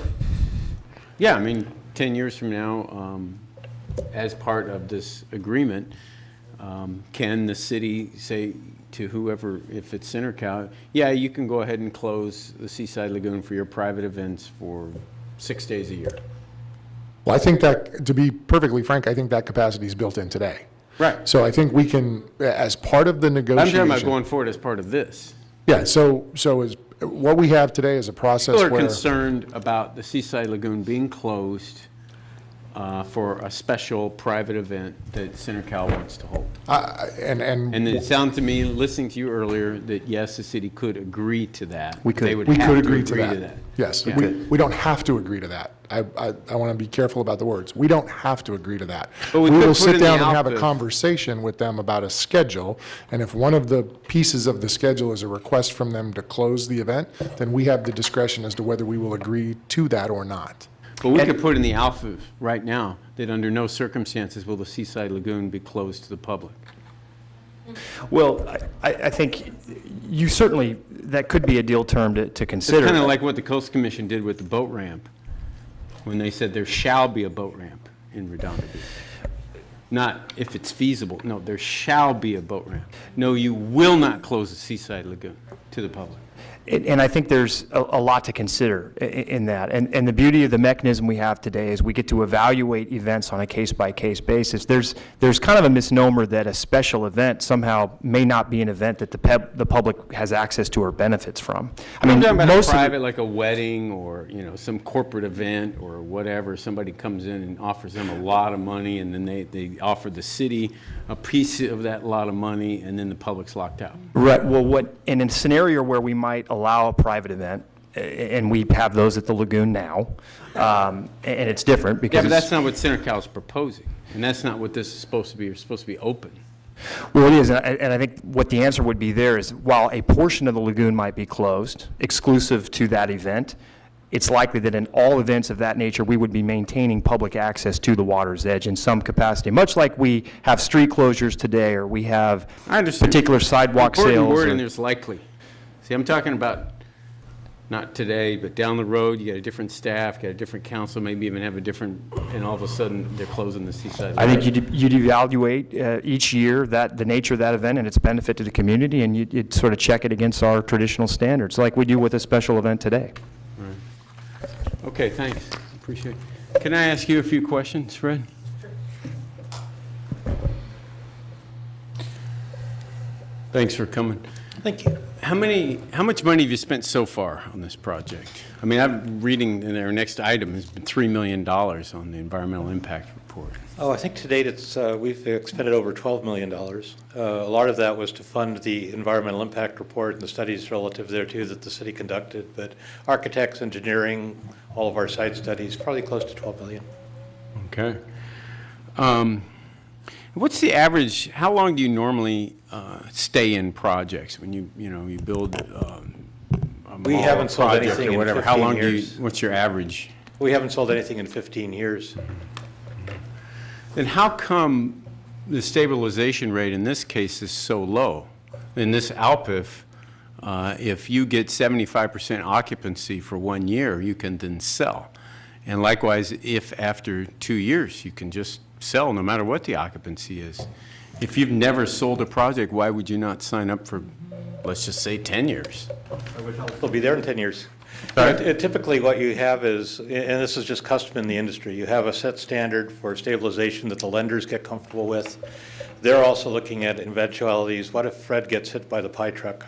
Yeah, I mean, 10 years from now, as part of this agreement, can the city say to whoever, if it's CenterCal, yeah, you can go ahead and close the Seaside Lagoon for your private events for 6 days a year? Well, I think that, to be perfectly frank, I think that capacity is built in today. Right. So I think we can, as part of the I'm negotiation. talking about going forward as part of this. Yeah, so as what we have today is a process People are where. concerned about the Seaside Lagoon being closed for a special private event that CenterCal wants to hold. And it sounded to me, listening to you earlier, that yes, the city could agree to that. We could. They would We have could to agree to that. Yes, Yeah. we don't have to agree to that. I want to be careful about the words. We don't have to agree to that. But we We could will put sit in the down and have a output. conversation with them about a schedule, and if one of the pieces of the schedule is a request from them to close the event, then we have the discretion as to whether we will agree to that or not. But we could put in the alpha right now that under no circumstances will the Seaside Lagoon be closed to the public. Well, I think you certainly, that could be a deal term to It's consider. kind of like what the Coast Commission did with the boat ramp, when they said there shall be a boat ramp in Redondo Beach. Not if it's feasible. No, there shall be a boat ramp. No, you will not close the Seaside Lagoon to the public. And I think there's a lot to consider in that. And the beauty of the mechanism we have today is we get to evaluate events on a case-by-case basis. There's kind of a misnomer that a special event somehow may not be an event that the public has access to or benefits from. I mean, I'm talking about a most of the- private, like a wedding or, some corporate event or whatever. Somebody comes in and offers them a lot of money, and then they offer the city a piece of that lot of money, and then the public's locked out. Right, well, in a scenario where we might allow a private event, and we have those at the lagoon now, and it's different because. Yeah, but that's not what CenterCal is proposing, and that's not what this is supposed to be. It's supposed to be open. Well, it is, and I think what the answer would be there is, while a portion of the lagoon might be closed, exclusive to that event, it's likely that in all events of that nature, we would be maintaining public access to the water's edge in some capacity, much like we have street closures today, or we have I understand. particular sidewalk Important sales. word, or- and there's likely. See, I'm talking about not today, but down the road, you got a different staff, got a different council, maybe even have a different, and all of a sudden, they're closing the Seaside. I think you'd evaluate each year the nature of that event and its benefit to the community, and you'd sort of check it against our traditional standards, like we do with a special event today. Okay, thanks. Appreciate it. Can I ask you a few questions, Fred? Thanks for coming. Thank you. How much money have you spent so far on this project? I mean, I'm reading in our next item has been $3 million on the environmental impact report. Oh, I think to date we've expended over $12 million. A lot of that was to fund the environmental impact report and the studies relative thereto that the city conducted. But architects, engineering, all of our site studies, probably close to $12 million. Okay. What's the average, how long do you normally stay in projects when you build a We mall haven't sold project anything or in whatever? How 15 long years. what's your average? We haven't sold anything in 15 years. Then how come the stabilization rate in this case is so low? In this Alpif, if you get 75% occupancy for 1 year, you can then sell. And likewise, if after 2 years, you can just sell no matter what the occupancy is. If you've never sold a project, why would you not sign up for, let's just say, 10 years? They'll be there in 10 years. Typically what you have is, and this is just custom in the industry, you have a set standard for stabilization that the lenders get comfortable with. They're also looking at eventualities. What if Fred gets hit by the pie truck?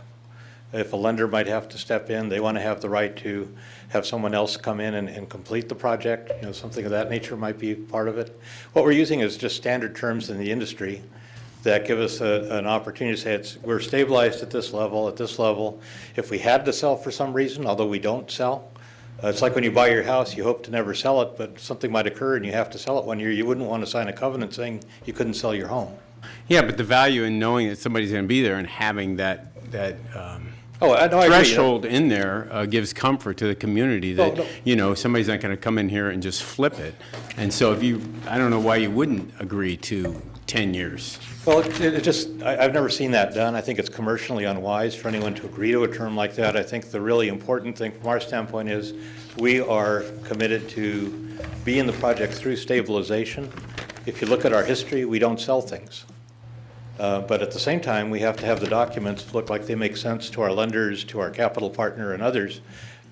If a lender might have to step in, they want to have the right to have someone else come in and complete the project. Something of that nature might be part of it. What we're using is just standard terms in the industry that give us an opportunity to say we're stabilized at this level, If we had to sell for some reason, although we don't sell, it's like when you buy your house, you hope to never sell it, but something might occur and you have to sell it 1 year. You wouldn't want to sign a covenant saying you couldn't sell your home. Yeah, but the value in knowing that somebody's going to be there and having that Oh, I know. threshold in there gives comfort to the community that, somebody's not going to come in here and just flip it. And so I don't know why you wouldn't agree to 10 years. Well, I've never seen that done. I think it's commercially unwise for anyone to agree to a term like that. I think the really important thing from our standpoint is we are committed to be in the project through stabilization. If you look at our history, we don't sell things. But at the same time, we have to have the documents look like they make sense to our lenders, to our capital partner and others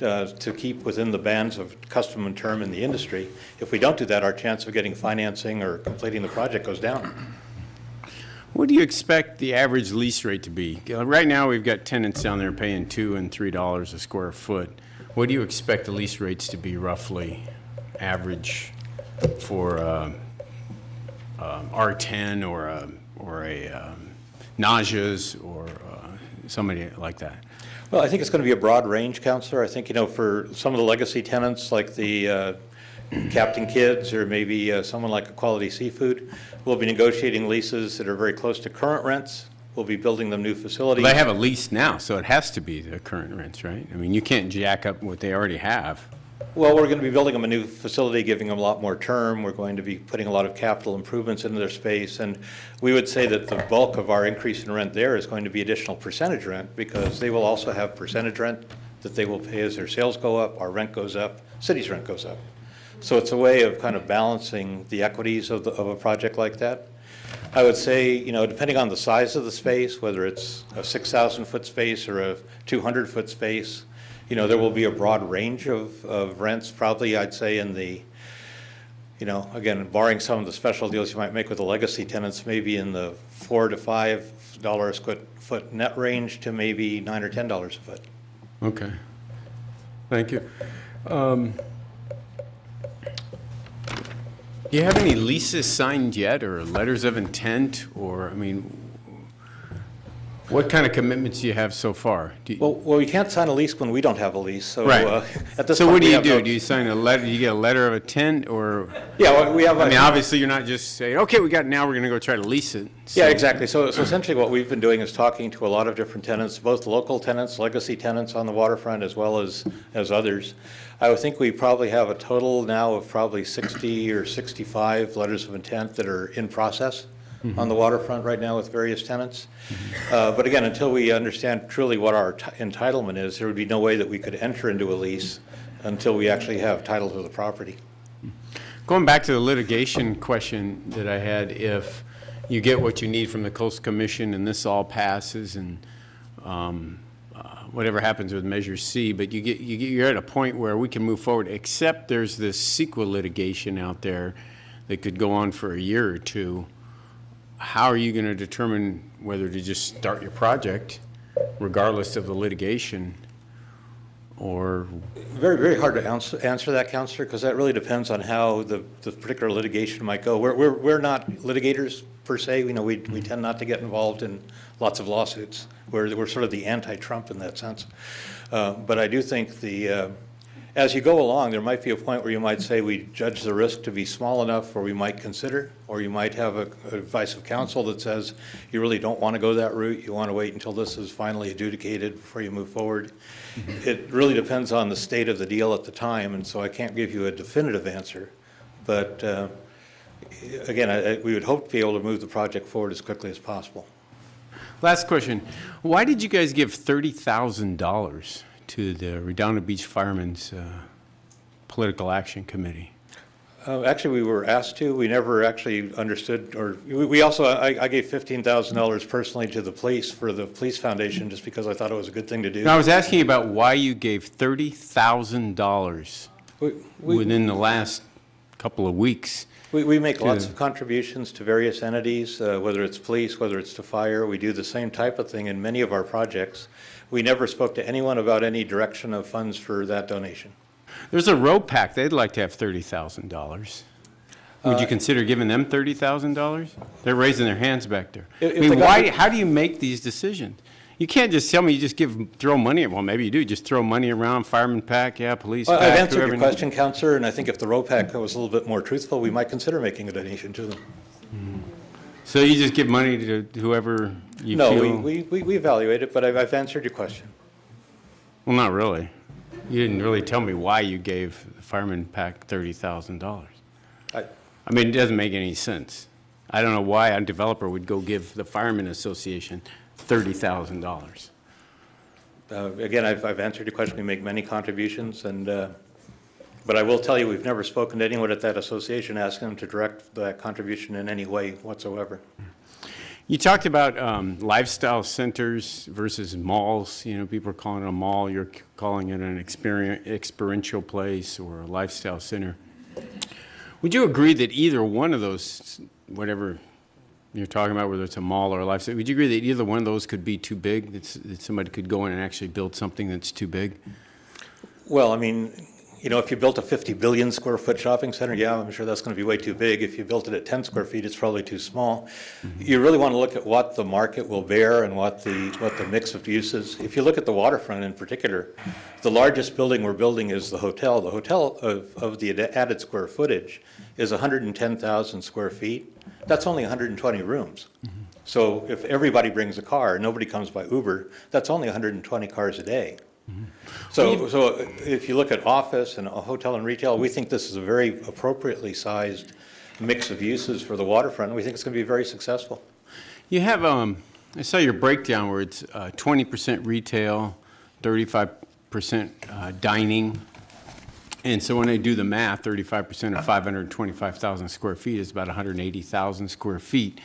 to keep within the bands of custom and term in the industry. If we don't do that, our chance of getting financing or completing the project goes down. What do you expect the average lease rate to be? Right now, we've got tenants down there paying $2 and $3 a square foot. What do you expect the lease rates to be roughly average for R10 or a Najas or somebody like that? Well, I think it's going to be a broad range, Councillor. I think, for some of the legacy tenants like the Captain Kids or maybe someone like a Quality Seafood, we'll be negotiating leases that are very close to current rents. We'll be building them new facilities. Well, they have a lease now, so it has to be the current rents, right? I mean, you can't jack up what they already have. Well, we're going to be building them a new facility, giving them a lot more term. We're going to be putting a lot of capital improvements into their space. And we would say that the bulk of our increase in rent there is going to be additional percentage rent because they will also have percentage rent that they will pay as their sales go up, our rent goes up, city's rent goes up. So it's a way of kind of balancing the equities of a project like that. I would say, depending on the size of the space, whether it's a 6,000-foot space or a 200-foot space, there will be a broad range of rents, probably I'd say in the, again, barring some of the special deals you might make with the legacy tenants, maybe in the $4 to $5 a square foot net range to maybe $9 or $10 a foot. Okay. Thank you. Do you have any leases signed yet or letters of intent or, what kind of commitments do you have so far? Well, you can't sign a lease when we don't have a lease. So, right. At this so point, what do you have do? no- Do you sign a letter? Do you get a letter of intent or? Yeah, well, we have. Obviously you're not just saying, okay, we got it now, we're going to go try to lease it. Yeah, exactly. So essentially what we've been doing is talking to a lot of different tenants, both local tenants, legacy tenants on the waterfront, as well as others. I would think we probably have a total now of probably 60 or 65 letters of intent that are in process on the waterfront right now with various tenants. But again, until we understand truly what our entitlement is, there would be no way that we could enter into a lease until we actually have title to the property. Going back to the litigation question that I had, if you get what you need from the Coastal Commission and this all passes and whatever happens with Measure C, but you're at a point where we can move forward, except there's this CEQA litigation out there that could go on for a year or two. How are you going to determine whether to just start your project regardless of the litigation, or? Very, very hard to answer that, Counselor, because that really depends on how the particular litigation might go. We're not litigators per se. You know, we tend not to get involved in lots of lawsuits. We're sort of the anti-Trump in that sense. But I do think as you go along, there might be a point where you might say we judge the risk to be small enough where we might consider, or you might have advice of counsel that says you really don't want to go that route. You want to wait until this is finally adjudicated before you move forward. It really depends on the state of the deal at the time, and so I can't give you a definitive answer. But again, we would hope to be able to move the project forward as quickly as possible. Last question. Why did you guys give $30,000 to the Redondo Beach Firemen's Political Action Committee? Actually, we were asked to. We never actually understood, or we also, I gave $15,000 personally to the police for the police foundation just because I thought it was a good thing to do. Now, I was asking about why you gave $30,000 within the last couple of weeks. We make lots of contributions to various entities, whether it's police, whether it's to fire. We do the same type of thing in many of our projects. We never spoke to anyone about any direction of funds for that donation. There's a road pack. They'd like to have $30,000. Would you consider giving them $30,000? They're raising their hands back there. I mean, how do you make these decisions? You can't just tell me you just throw money. Well, maybe you do. Just throw money around, fireman pack, yeah, police pack. I've answered your question, Counselor, and I think if the road pack was a little bit more truthful, we might consider making a donation to them. So you just give money to whoever you feel? No, we evaluate it, but I've answered your question. Well, not really. You didn't really tell me why you gave the fireman pack $30,000. I mean, it doesn't make any sense. I don't know why a developer would go give the Firemen Association $30,000. Again, I've answered your question. We make many contributions, and but I will tell you, we've never spoken to anyone at that association asking them to direct that contribution in any way whatsoever. You talked about lifestyle centers versus malls. You know, people are calling it a mall. You're calling it an experiential place or a lifestyle center. Would you agree that either one of those, whatever you're talking about, whether it's a mall or a lifestyle, would you agree that either one of those could be too big, that somebody could go in and actually build something that's too big? Well, I mean, you know, if you built a 50 billion square foot shopping center, yeah, I'm sure that's going to be way too big. If you built it at 10 square feet, it's probably too small. You really want to look at what the market will bear and what the mix of uses. If you look at the waterfront in particular, the largest building we're building is the hotel. The hotel of the added square footage is 110,000 square feet. That's only 120 rooms. So if everybody brings a car, nobody comes by Uber, that's only 120 cars a day. So if you look at office and a hotel and retail, we think this is a very appropriately sized mix of uses for the waterfront, and we think it's going to be very successful. You have, I saw your breakdown where it's 20% retail, 35% dining. And so when I do the math, 35% of 525,000 square feet is about 180,000 square feet.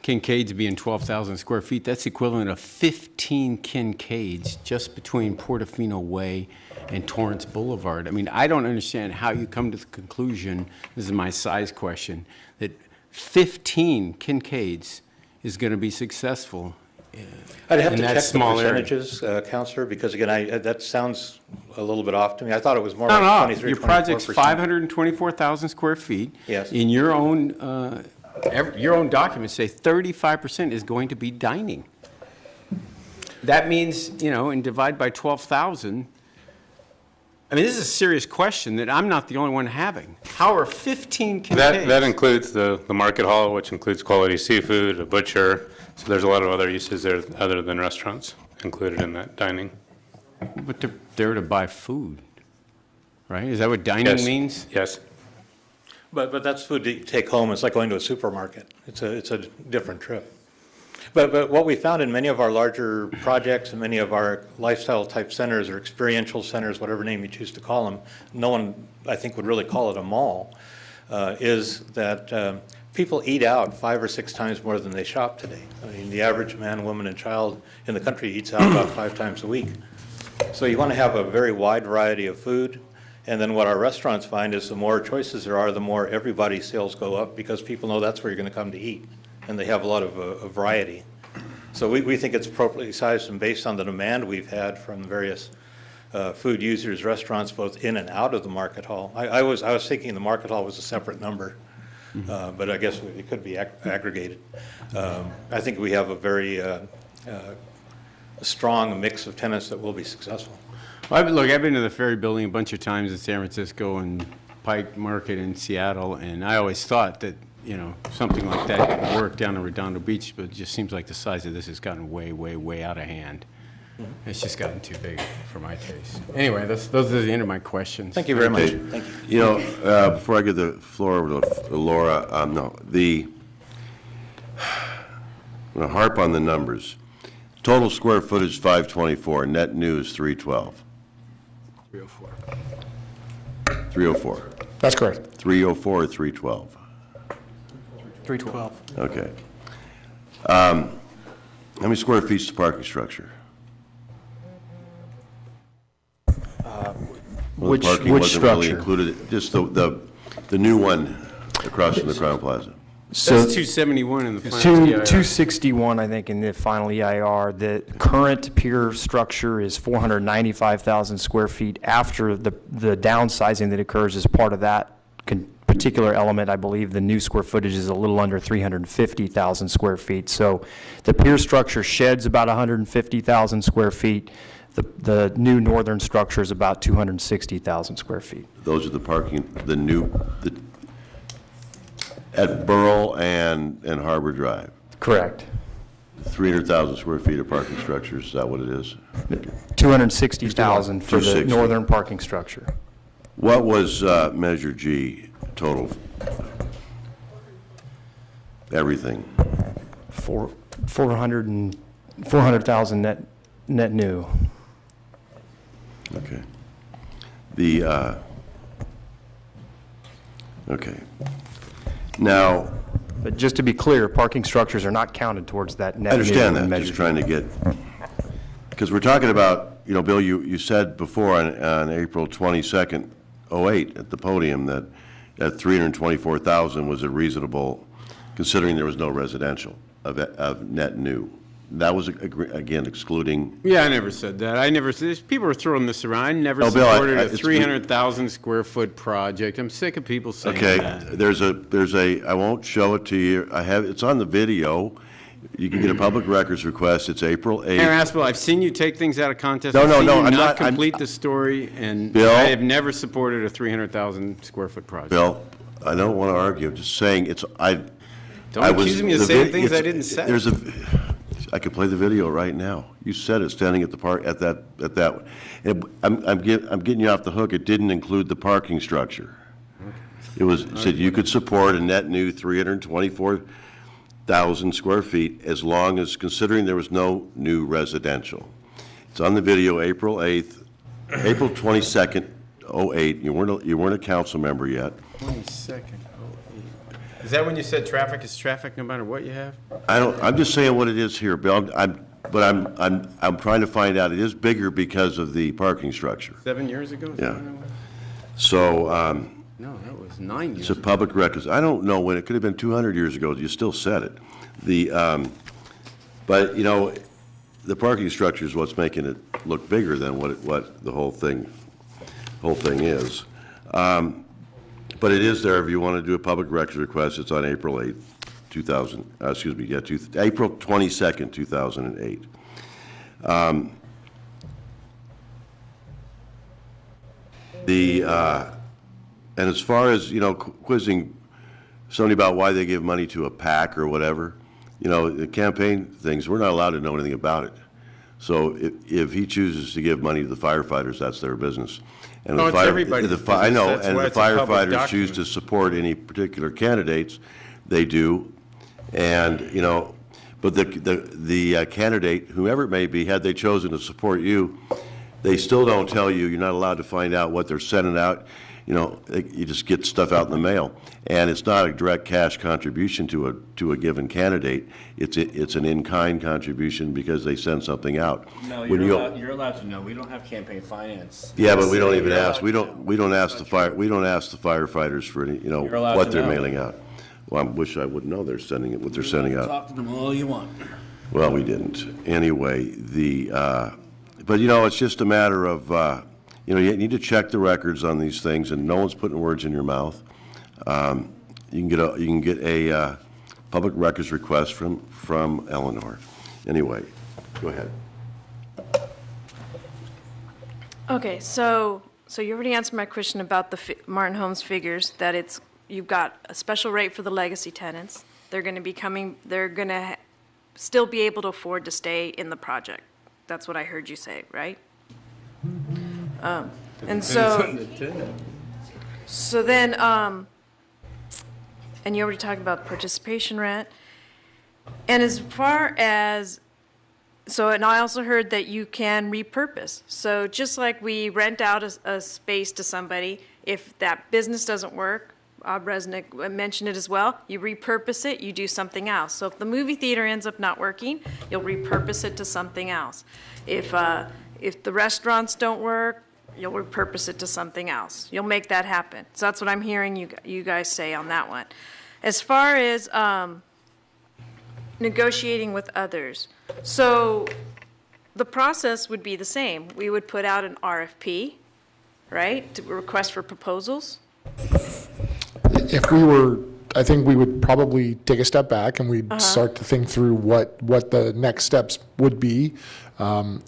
Kincaid's being 12,000 square feet. That's equivalent of 15 Kincaids just between Portofino Way and Torrance Boulevard. I mean, I don't understand how you come to the conclusion, this is my size question, that 15 Kincaids is going to be successful I'd have in to that check the small area. percentages, Counselor, because again, that sounds a little bit off to me. I thought it was more No, like no, 23, your 24%. project's 524,000 square feet. Yes. In your own documents say 35% is going to be dining. That means, you know, and divide by 12,000. I mean, this is a serious question that I'm not the only one having. How are 15 Kincaids? That includes the market hall, which includes quality seafood, a butcher. So there's a lot of other uses there other than restaurants included in that dining. But they're there to buy food, right? Is that what dining means? Yes. But that's food to take home. It's like going to a supermarket. It's a different trip. But what we found in many of our larger projects and many of our lifestyle type centers or experiential centers, whatever name you choose to call them, no one, I think, would really call it a mall, is that people eat out 5 or 6 times more than they shop today. I mean, the average man, woman, and child in the country eats out about 5 times a week. So you want to have a very wide variety of food. And then what our restaurants find is the more choices there are, the more everybody's sales go up because people know that's where you're going to come to eat. And they have a lot of variety. So we think it's appropriately sized, and based on the demand we've had from various food users, restaurants, both in and out of the market hall. I was thinking the market hall was a separate number, but I guess it could be aggregated. I think we have a very strong mix of tenants that will be successful. Well, I've been to the Ferry Building a bunch of times in San Francisco and Pike Market in Seattle, and I always thought that, you know, something like that could work down in Redondo Beach, but it just seems like the size of this has gotten way, way, way out of hand. It's just gotten too big for my taste. Anyway, those are the end of my questions. Thank you very much. Okay. Thank you. You know, before I give the floor over to Laura, I'm going to harp on the numbers. Total square footage 524, net new is 312. 304. 304. That's correct. 304 or 312? 312. Okay. How many square feet is the parking structure? Well, Which the parking wasn't really structure? included, just the new one across from the Crown Plaza. So That's 271 in the final Two- TIR. 261, I think, in the final EIR. The current pier structure is 495,000 square feet. After the downsizing that occurs as part of that particular element, I believe the new square footage is a little under 350,000 square feet. So the pier structure sheds about 150,000 square feet. The new northern structure is about 260,000 square feet. Those are the parking, at Burl and Harbor Drive. Correct. 300,000 square feet of parking structures, is that what it is? 260,000 for the 260. northern parking structure. What was Measure G total? Everything. 400,000 net new. Okay. Okay. Now, But just to be clear, parking structures are not counted towards that net I new understand that, measure. just trying to get, because we're talking about, you know, Bill, you said before on April 22nd, '08, at the podium, that 324,000 was a reasonable, considering there was no residential of net new. That was, again, excluding. Yeah, I never said that. I never said, people are throwing this around. I never Oh, Bill, supported a it's- 300,000 square foot project. I'm sick of people saying Okay, that. there's a, I won't show it to you. It's on the video. You can get a public records request. It's April 8th. Mayor Aspel, I've seen you take things out of context. No, I've no, seen no, you I'm not not- complete the story, and Bill? I have never supported a 300,000 square foot project. Bill, I don't want to argue. I'm just saying Don't accuse me of saying things I didn't say. I could play the video right now. You said it standing at the park, at that. I'm getting you off the hook. It didn't include the parking structure. It said you could support a net new 324,000 square feet as long as, considering there was no new residential. It's on the video, April 8th, April 22nd, '08. You weren't a council member yet. 22nd. Is that when you said traffic is traffic no matter what you have? I'm just saying what it is here, Bill. I'm trying to find out. It is bigger because of the parking structure. 7 years ago? Is that Yeah. when it was? So, No, that was 9 years it's a ago. public record. I don't know when. It could have been 200 years ago. You still said it. But, you know, the parking structure is what's making it look bigger than what the whole thing is. But it is there if you want to do a public records request. It's on April 8th, April 22nd, 2008. And as far as, you know, quizzing somebody about why they give money to a PAC or whatever, you know, the campaign things, we're not allowed to know anything about it. So if he chooses to give money to the firefighters, that's their business. And No, the it's fire- everybody's the fi- I business. know, That's and why the it's a public firefighters choose document. to support any particular candidates, they do. And, you know, but the candidate, whoever it may be, had they chosen to support you, they still don't tell you, you're not allowed to find out what they're sending out. You know, you just get stuff out in the mail. And it's not a direct cash contribution to a given candidate. It's an in-kind contribution because they send something out. No, When you're allowed to know. We don't have campaign finance. Yeah, but we don't even ask. We don't ask the firefighters for any, you know, You're allowed what to they're know. mailing out. Well, I wish I would know they're sending it, what they're sending out. Talk to them all you want. Well, we didn't. Anyway, but it's just a matter of, you need to check the records on these things, and no one's putting words in your mouth. You can get a public records request from Eleanor. Anyway, go ahead. Okay, so you already answered my question about the Martin Homes figures, that you've got a special rate for the legacy tenants. They're going to still be able to afford to stay in the project. That's what I heard you say, right? And so then, and you already talked about participation rent. And as far as, and I also heard that you can repurpose. So just like we rent out a space to somebody, if that business doesn't work, Bob Resnick mentioned it as well, you repurpose it, you do something else. So if the movie theater ends up not working, you'll repurpose it to something else. If the restaurants don't work, you'll repurpose it to something else. You'll make that happen. So that's what I'm hearing you guys say on that one. As far as negotiating with others, so the process would be the same. We would put out an RFP, right, to request for proposals. I think we would probably take a step back and we'd start to think through what the next steps would be.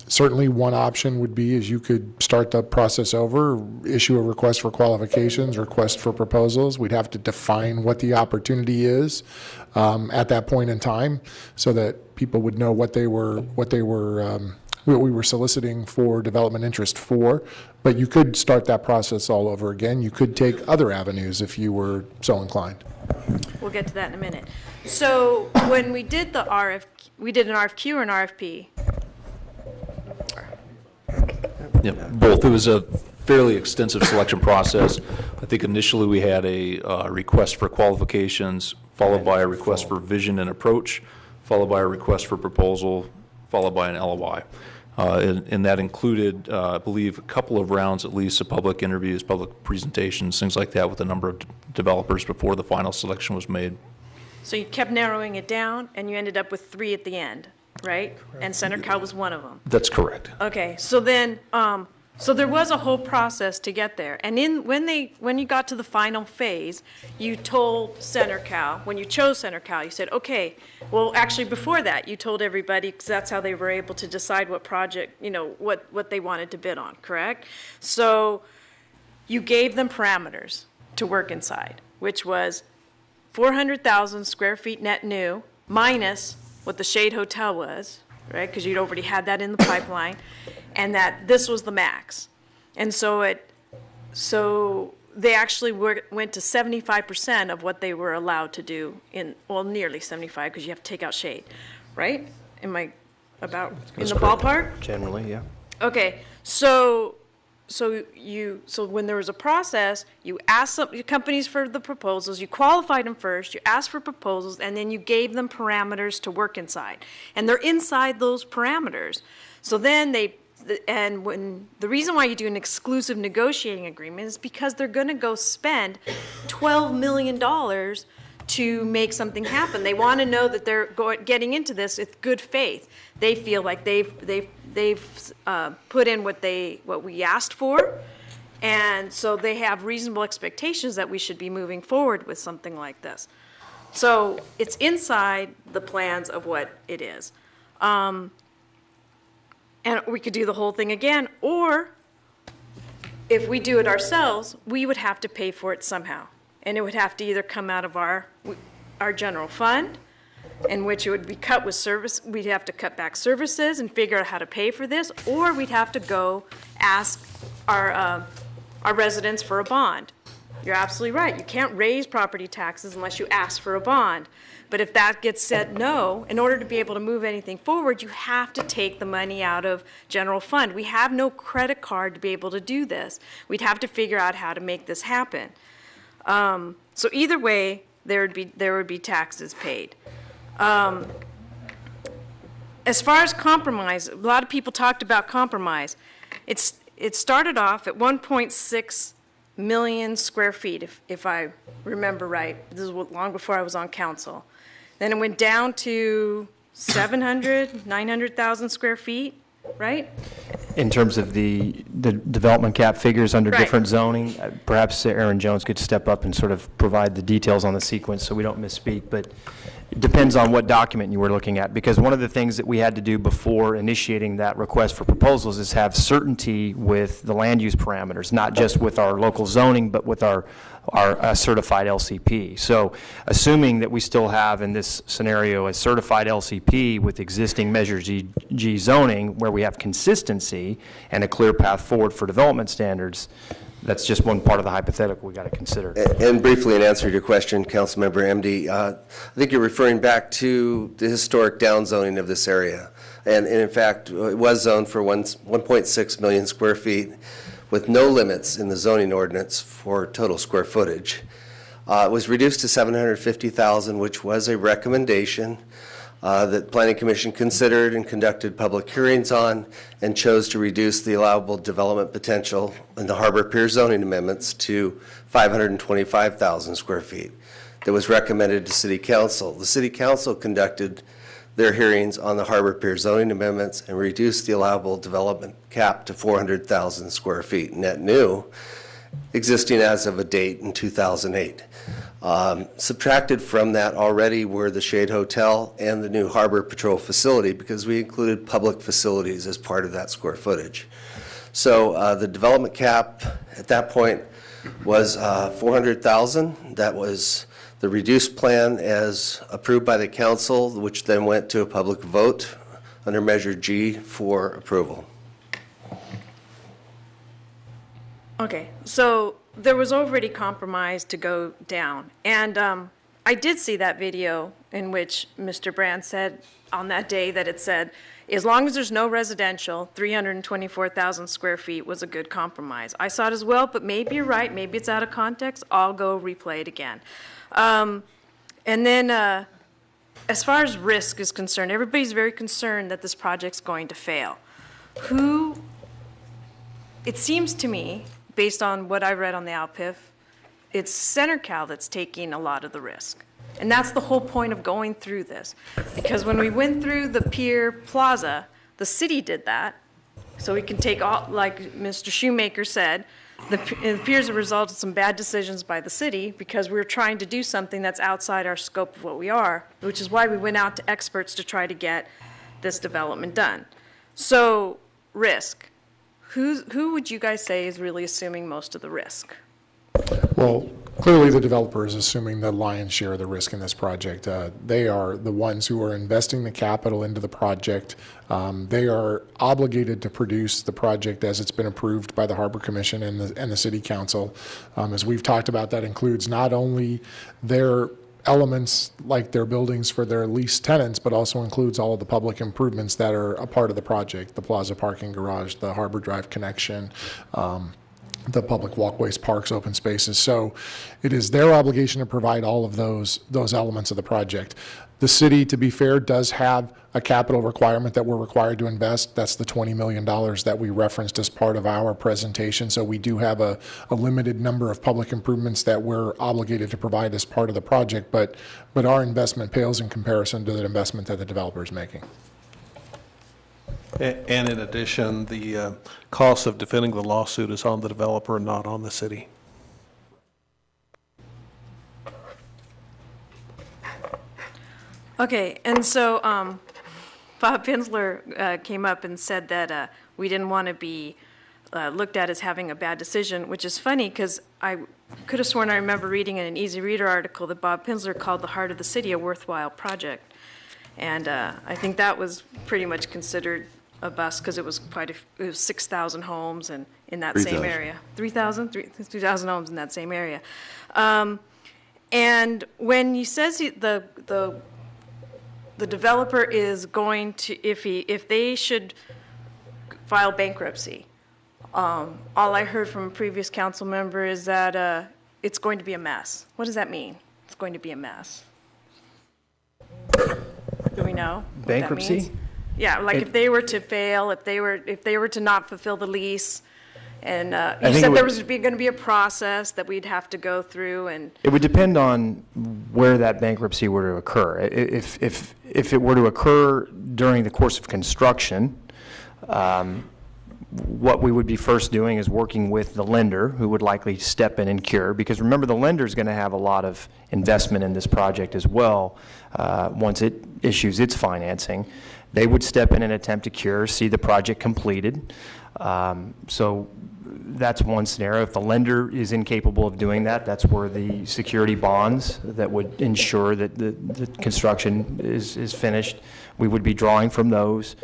Certainly one option would be is you could start the process over, issue a request for qualifications, request for proposals. We'd have to define what the opportunity is at that point in time so that people would know what we were soliciting for development interest for. But you could start that process all over again. You could take other avenues if you were so inclined. We'll get to that in a minute. So when we did the we did an RFQ or an RFP? Yeah, both. It was a fairly extensive selection process. I think initially we had a request for qualifications, followed by a request for vision and approach, followed by a request for proposal, followed by an LOI. And that included, I believe, a couple of rounds at least of public interviews, public presentations, things like that with a number of developers before the final selection was made. So you kept narrowing it down, and you ended up with 3 at the end, right? Correct. And Center Cal was one of them. That's correct. Okay, so then, so there was a whole process to get there. And when you got to the final phase, you told Center Cal, when you chose Center Cal, you said, okay, well, actually before that, you told everybody, because that's how they were able to decide what project, what they wanted to bid on, correct? So you gave them parameters to work inside, which was 400,000 square feet net new, minus what the Shade Hotel was, right? Because you'd already had that in the pipeline, and that this was the max. And so they actually went to 75% of what they were allowed to do nearly 75, because you have to take out Shade, right? Am I about in the ballpark? Generally, yeah. Okay, so when there was a process, you asked some companies for the proposals, you qualified them first, you asked for proposals, and then you gave them parameters to work inside. And they're inside those parameters. So then the reason why you do an exclusive negotiating agreement is because they're going to go spend $12 million to make something happen. They want to know that they're getting into this with good faith. They feel like they've put in what we asked for, and so they have reasonable expectations that we should be moving forward with something like this. So it's inside the plans of what it is. And we could do the whole thing again, or if we do it ourselves, we would have to pay for it somehow. And it would have to either come out of our general fund, in which it would be cut with service. We'd have to cut back services and figure out how to pay for this, or we'd have to go ask our residents for a bond. You're absolutely right. You can't raise property taxes unless you ask for a bond. But if that gets said no, in order to be able to move anything forward, you have to take the money out of general fund. We have no credit card to be able to do this. We'd have to figure out how to make this happen. So either way, there would be taxes paid. As far as compromise, a lot of people talked about compromise. It started off at 1.6 million square feet, if I remember right. This was long before I was on council. Then it went down to 700, 900,000 square feet, right? In terms of the development cap figures under Right. different zoning, perhaps Aaron Jones could step up and sort of provide the details on the sequence so we don't misspeak, but it depends on what document you were looking at, because one of the things that we had to do before initiating that request for proposals is have certainty with the land use parameters, not just with our local zoning, but with our certified LCP. So assuming that we still have in this scenario a certified LCP with existing Measure G zoning where we have consistency and a clear path forward for development standards, that's just one part of the hypothetical we got to consider. And briefly, in answer to your question, Councilmember MD, I think you're referring back to the historic downzoning of this area. And in fact, it was zoned for 1.6 million square feet with no limits in the zoning ordinance for total square footage. It was reduced to 750,000, which was a recommendation that Planning Commission considered and conducted public hearings on, and chose to reduce the allowable development potential in the Harbor Pier zoning amendments to 525,000 square feet. That was recommended to City Council. The City Council conducted their hearings on the Harbor Pier zoning amendments and reduced the allowable development cap to 400,000 square feet net new, existing as of a date in 2008. Subtracted from that already were the Shade Hotel and the new Harbor Patrol facility, because we included public facilities as part of that square footage. So the development cap at that point was 400,000. That was the reduced plan as approved by the council, which then went to a public vote under Measure G for approval. Okay, so there was already compromise to go down. And I did see that video in which Mr. Brand said on that day that it said, as long as there's no residential, 324,000 square feet was a good compromise. I saw it as well, but maybe you're right, maybe it's out of context. I'll go replay it again. And then as far as risk is concerned, everybody's very concerned that this project's going to fail. It seems to me, based on what I read on the ALPIF, it's CenterCal that's taking a lot of the risk. And that's the whole point of going through this. Because when we went through the Pier Plaza, the city did that. So we can take all, like Mr. Shoemaker said, the pier is a result of some bad decisions by the city because we were trying to do something that's outside our scope of what we are, which is why we went out to experts to try to get this development done. So, risk. Who would you guys say is really assuming most of the risk? Well, clearly the developer is assuming the lion's share of the risk in this project. They are the ones who are investing the capital into the project. They are obligated to produce the project as it's been approved by the Harbor Commission and the City Council. As we've talked about, that includes not only their elements like their buildings for their leased tenants, but also includes all of the public improvements that are a part of the project, the plaza parking garage, the Harbor Drive connection, the public walkways, parks, open spaces. So it is their obligation to provide all of those elements of the project. The city, to be fair, does have a capital requirement that we're required to invest. That's the $20 million that we referenced as part of our presentation. So we do have a limited number of public improvements that we're obligated to provide as part of the project, but our investment pales in comparison to the investment that the developer is making. And in addition, the cost of defending the lawsuit is on the developer, not on the city. Okay, and so Bob Pinsler came up and said that we didn't want to be looked at as having a bad decision, which is funny because I could have sworn I remember reading in an Easy Reader article that Bob Pinsler called the Heart of the City a worthwhile project. And I think that was pretty much considered a bust because it was it was 6,000 homes and in that same area. 3,000 homes in that same area. And when he says the developer is going to, if they should file bankruptcy, all I heard from a previous council member is that it's going to be a mess. What does that mean? It's going to be a mess. Do we know what Bankruptcy? that means? Yeah, like if they were to fail, if they were to not fulfill the lease, And think you it said would- there was going to be a process that we'd have to go through, and It would depend on where that bankruptcy were to occur. If it were to occur during the course of construction, what we would be first doing is working with the lender, who would likely step in and cure, because remember, the lender is going to have a lot of investment in this project as well. Once it issues its financing, they would step in and attempt to cure, see the project completed. So that's one scenario. If the lender is incapable of doing that, that's where the security bonds that would ensure that the construction is finished, we would be drawing from those.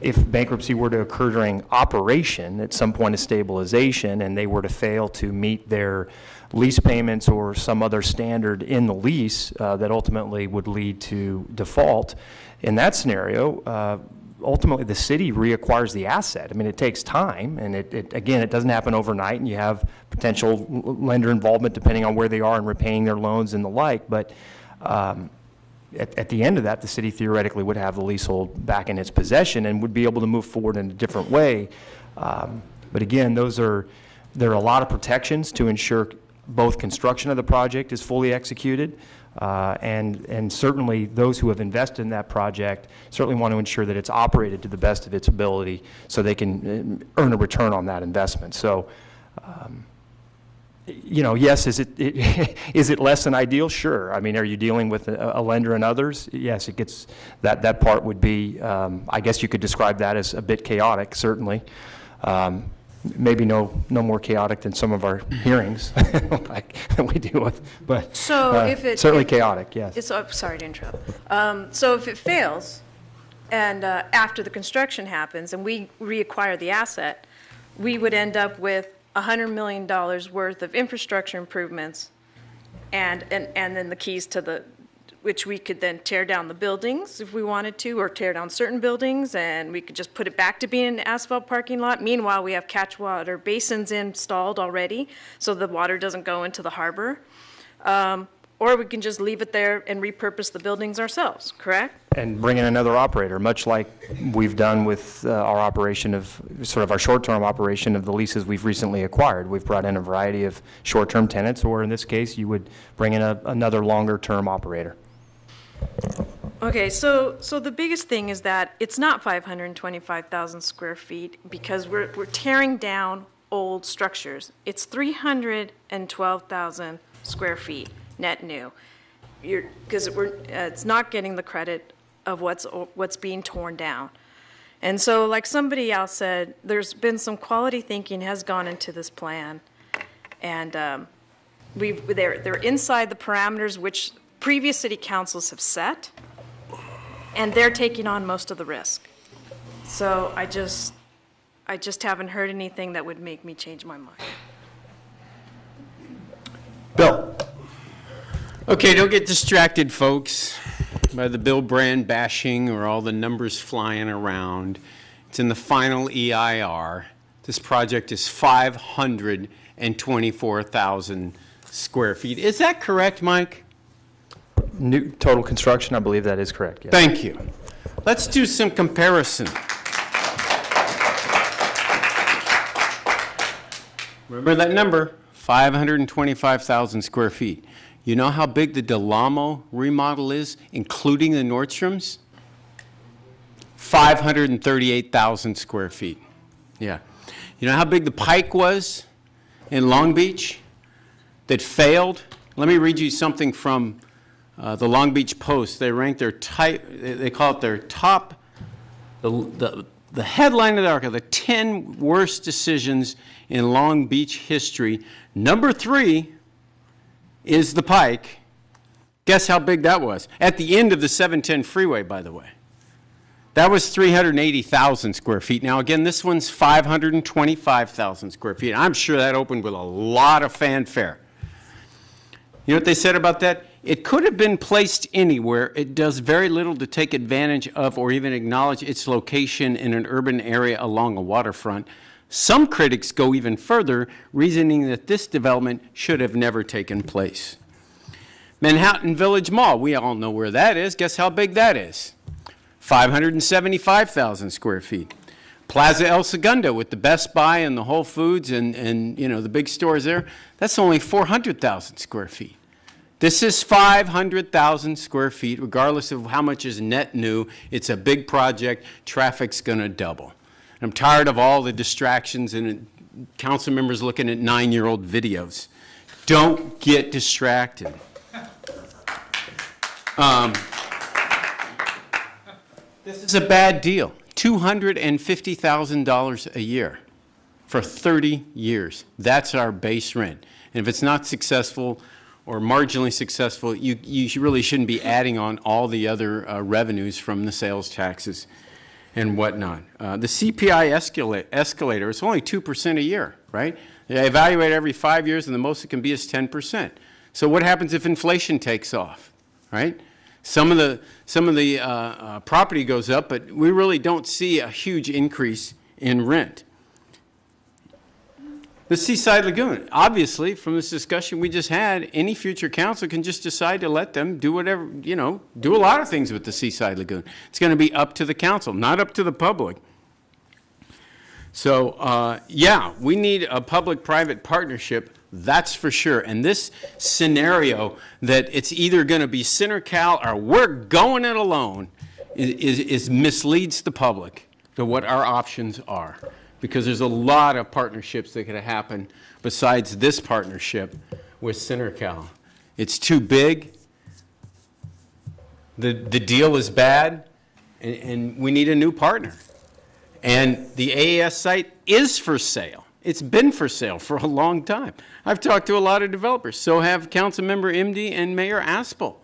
If bankruptcy were to occur during operation at some point of stabilization, and they were to fail to meet their lease payments or some other standard in the lease that ultimately would lead to default, in that scenario, ultimately the city reacquires the asset. I mean, it takes time, and again, it doesn't happen overnight, and you have potential lender involvement depending on where they are in repaying their loans and the like, but at the end of that, the city theoretically would have the leasehold back in its possession and would be able to move forward in a different way. But again, there are a lot of protections to ensure both construction of the project is fully executed, and certainly those who have invested in that project certainly want to ensure that it's operated to the best of its ability so they can earn a return on that investment. So, yes, is it less than ideal? Sure. I mean, are you dealing with a lender and others? Yes, it gets, that part would be, I guess you could describe that as a bit chaotic, certainly. Maybe no more chaotic than some of our hearings like that we deal with, but so if it certainly chaotic, yes. Sorry to interrupt. So if it fails, and after the construction happens, and we reacquire the asset, we would end up with $100 million worth of infrastructure improvements, and then the keys to which we could then tear down the buildings if we wanted to, or tear down certain buildings, and we could just put it back to being an asphalt parking lot. Meanwhile, we have catch water basins installed already, so the water doesn't go into the harbor. Or we can just leave it there and repurpose the buildings ourselves, correct? And bring in another operator, much like we've done with our operation of, sort of our short-term operation of the leases we've recently acquired. We've brought in a variety of short-term tenants, or in this case, you would bring in another longer-term operator. Okay, so the biggest thing is that it's not 525,000 square feet because we're tearing down old structures. It's 312,000 square feet net new. Because it's not getting the credit of what's being torn down. And so, like somebody else said, there's been some quality thinking has gone into this plan, and they're inside the parameters which previous city councils have set, and they're taking on most of the risk. So I just haven't heard anything that would make me change my mind. Bill. Okay, don't get distracted, folks, by the Bill Brand bashing or all the numbers flying around. It's in the final EIR. This project is 524,000 square feet. Is that correct, Mike? New total construction, I believe that is correct, yes. Thank you. Let's do some comparison. Remember that number, 525,000 square feet. You know how big the Del Amo remodel is, including the Nordstroms? 538,000 square feet. Yeah. You know how big the Pike was in Long Beach that failed? Let me read you something from the Long Beach Post. They rank their they call it their top, the headline of the article, the 10 worst decisions in Long Beach history. Number 3 is the Pike. Guess how big that was? At the end of the 710 freeway, by the way. That was 380,000 square feet. Now, again, this one's 525,000 square feet. I'm sure that opened with a lot of fanfare. You know what they said about that? It could have been placed anywhere. It does very little to take advantage of or even acknowledge its location in an urban area along a waterfront. Some critics go even further, reasoning that this development should have never taken place. Manhattan Village Mall, we all know where that is. Guess how big that is? 575,000 square feet. Plaza El Segundo with the Best Buy and the Whole Foods and you know, the big stores there, that's only 400,000 square feet. This is 500,000 square feet, regardless of how much is net new. It's a big project. Traffic's going to double. I'm tired of all the distractions and council members looking at 9-year-old videos. Don't get distracted. This is a bad deal. $250,000 a year for 30 years. That's our base rent. And if it's not successful or marginally successful, you really shouldn't be adding on all the other revenues from the sales taxes and whatnot. The CPI escalator is only 2% a year, right? They evaluate every 5 years, and the most it can be is 10%. So what happens if inflation takes off, right? Some of the property goes up, but we really don't see a huge increase in rent. The Seaside Lagoon, obviously, from this discussion we just had, any future council can just decide to let them do whatever, you know, do a lot of things with the Seaside Lagoon. It's going to be up to the council, not up to the public. So, yeah, we need a public-private partnership, that's for sure. And this scenario that it's either going to be CenterCal or we're going it alone is misleads the public to what our options are. Because there's a lot of partnerships that could happen besides this partnership with CenterCal. It's too big. The deal is bad, and we need a new partner. And the AES site is for sale. It's been for sale for a long time. I've talked to a lot of developers. So have Councilmember Imdy and Mayor Aspel.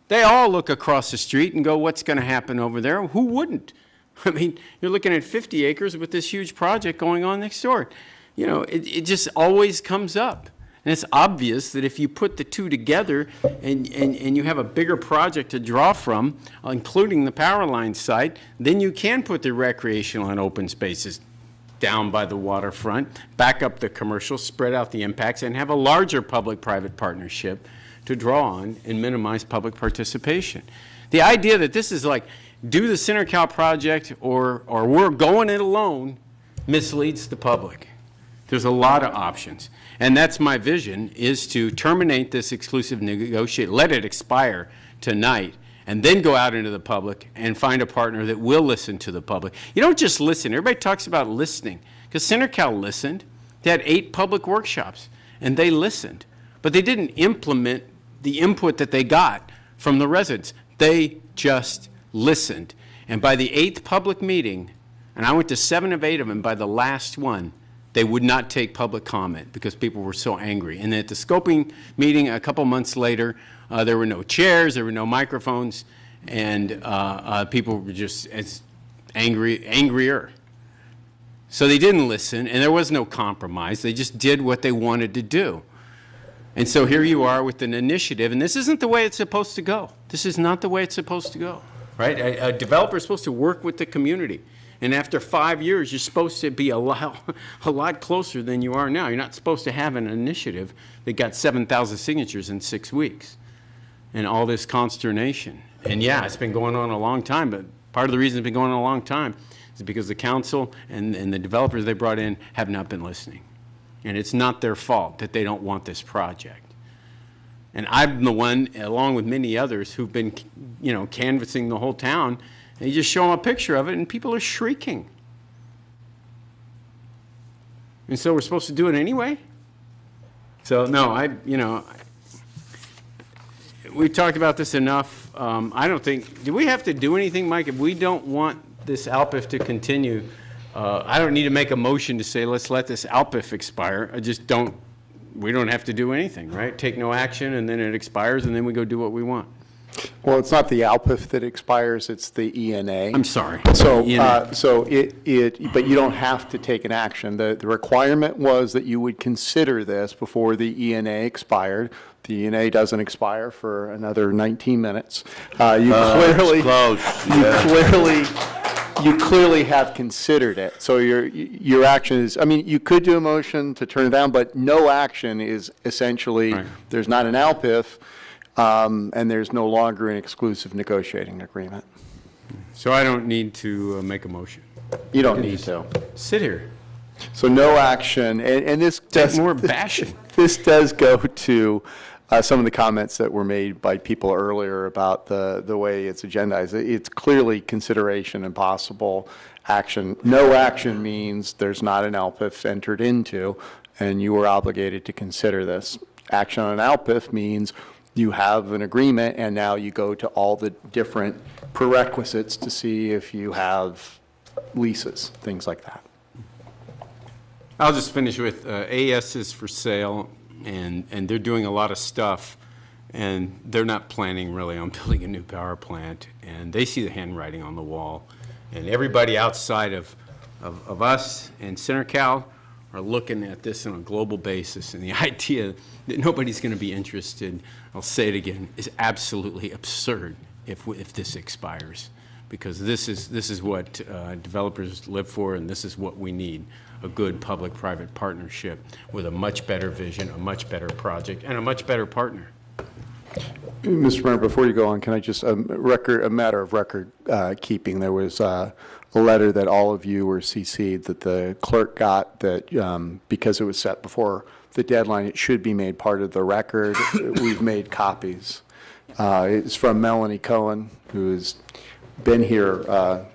They all look across the street and go, what's going to happen over there? Who wouldn't? I mean, you're looking at 50 acres with this huge project going on next door. You know, it just always comes up. And it's obvious that if you put the two together and you have a bigger project to draw from, including the power line site, then you can put the recreational and open spaces down by the waterfront, back up the commercial, spread out the impacts, and have a larger public-private partnership to draw on and minimize public participation. The idea that this is like, do the CenterCal project or we're going it alone misleads the public. There's a lot of options. And that's my vision, is to terminate this exclusive negotiation, let it expire tonight, and then go out into the public and find a partner that will listen to the public. You don't just listen. Everybody talks about listening, because CenterCal listened. They had 8 public workshops, and they listened. But they didn't implement the input that they got from the residents. They just listened. And by the 8th public meeting, and I went to 7 of 8 of them, by the last one, they would not take public comment because people were so angry. And at the scoping meeting a couple months later, there were no chairs, there were no microphones, and people were just as angrier. So they didn't listen, and there was no compromise. They just did what they wanted to do. And so here you are with an initiative, and this isn't the way it's supposed to go. This is not the way it's supposed to go. Right? A developer is supposed to work with the community. And after 5 years, you're supposed to be a lot closer than you are now. You're not supposed to have an initiative that got 7,000 signatures in 6 weeks and all this consternation. And yeah, it's been going on a long time, but part of the reason it's been going on a long time is because the council and the developers they brought in have not been listening. And it's not their fault that they don't want this project. And I'm the one, along with many others, who've been, you know, canvassing the whole town, and you just show them a picture of it, and people are shrieking. And so we're supposed to do it anyway? So, no, we've talked about this enough. I don't think, do we have to do anything, Mike, if we don't want this ALPIF to continue? I don't need to make a motion to say, let's let this ALPIF expire. We don't have to do anything, right? Take no action, and then it expires, and then we go do what we want. Well, it's not the ALPIF that expires, it's the ENA. I'm sorry. So, but you don't have to take an action. The requirement was that you would consider this before the ENA expired. The ENA doesn't expire for another 19 minutes. You clearly have considered it. So your action is, I mean, you could do a motion to turn it down, but no action is essentially, right. There's not an ALPIF, and there's no longer an exclusive negotiating agreement. So I don't need to make a motion. You don't need to. Sit here. So no action, and this does more bashing. This does go to some of the comments that were made by people earlier about the way it's agendized. It's clearly consideration and possible action. No action means there's not an LPIF entered into, and you are obligated to consider this. Action on an LPIF means you have an agreement, and now you go to all the different prerequisites to see if you have leases, things like that. I'll just finish with AES is for sale, and they're doing a lot of stuff, and they're not planning really on building a new power plant, and they see the handwriting on the wall. And everybody outside of us and CenterCal are looking at this on a global basis, and the idea that nobody's going to be interested, I'll say it again, is absolutely absurd if this expires, because this is what developers live for, and this is what we need. A good public-private partnership with a much better vision, a much better project, and a much better partner. Mr. Mayor, before you go on, can I just, a matter of record keeping, there was a letter that all of you were CC'd that the clerk got that because it was set before the deadline, it should be made part of the record. We've made copies. It's from Melanie Cohen, who's been here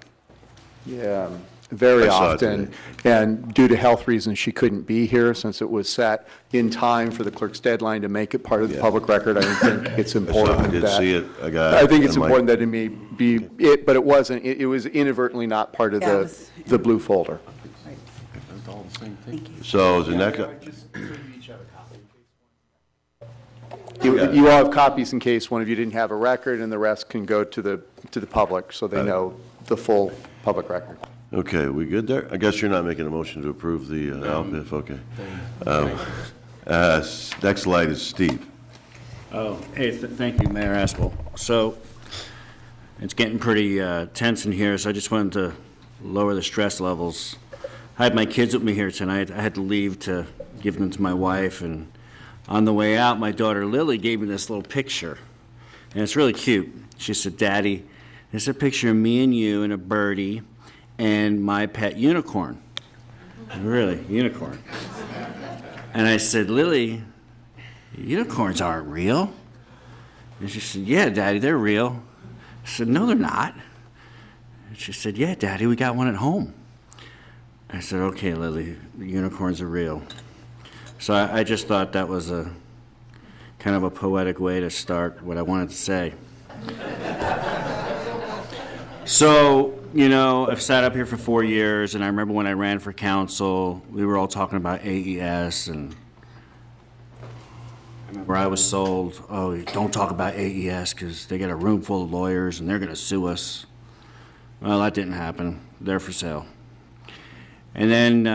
very often, and due to health reasons, she couldn't be here since it was set in time for the clerk's deadline to make it part of the public record. I think it's important. I did see it. I think it's important that it may be it, but it wasn't. It was inadvertently not part of the blue folder. So the next. You all have copies in case one of you didn't have a record, and the rest can go to the public so they know the full public record. Okay, we good there? I guess you're not making a motion to approve the LPIF, okay. Next slide is Steve. Oh, hey, thank you, Mayor Aspel. So it's getting pretty tense in here, so I just wanted to lower the stress levels. I had my kids with me here tonight. I had to leave to give them to my wife, and on the way out, my daughter Lily gave me this little picture, and it's really cute. She said, "Daddy, there's a picture of me and you and a birdie and my pet unicorn." Really, unicorn. And I said, "Lily, unicorns aren't real." And she said, "Yeah, Daddy, they're real." I said, "No, they're not." And she said, "Yeah, Daddy, we got one at home." I said, "Okay, Lily, the unicorns are real." So I just thought that was a kind of a poetic way to start what I wanted to say. So, you know, I've sat up here for 4 years, and I remember when I ran for council, we were all talking about AES, and I remember I was sold, "Oh, don't talk about AES because they got a room full of lawyers and they're going to sue us." Well, that didn't happen. They're for sale. And then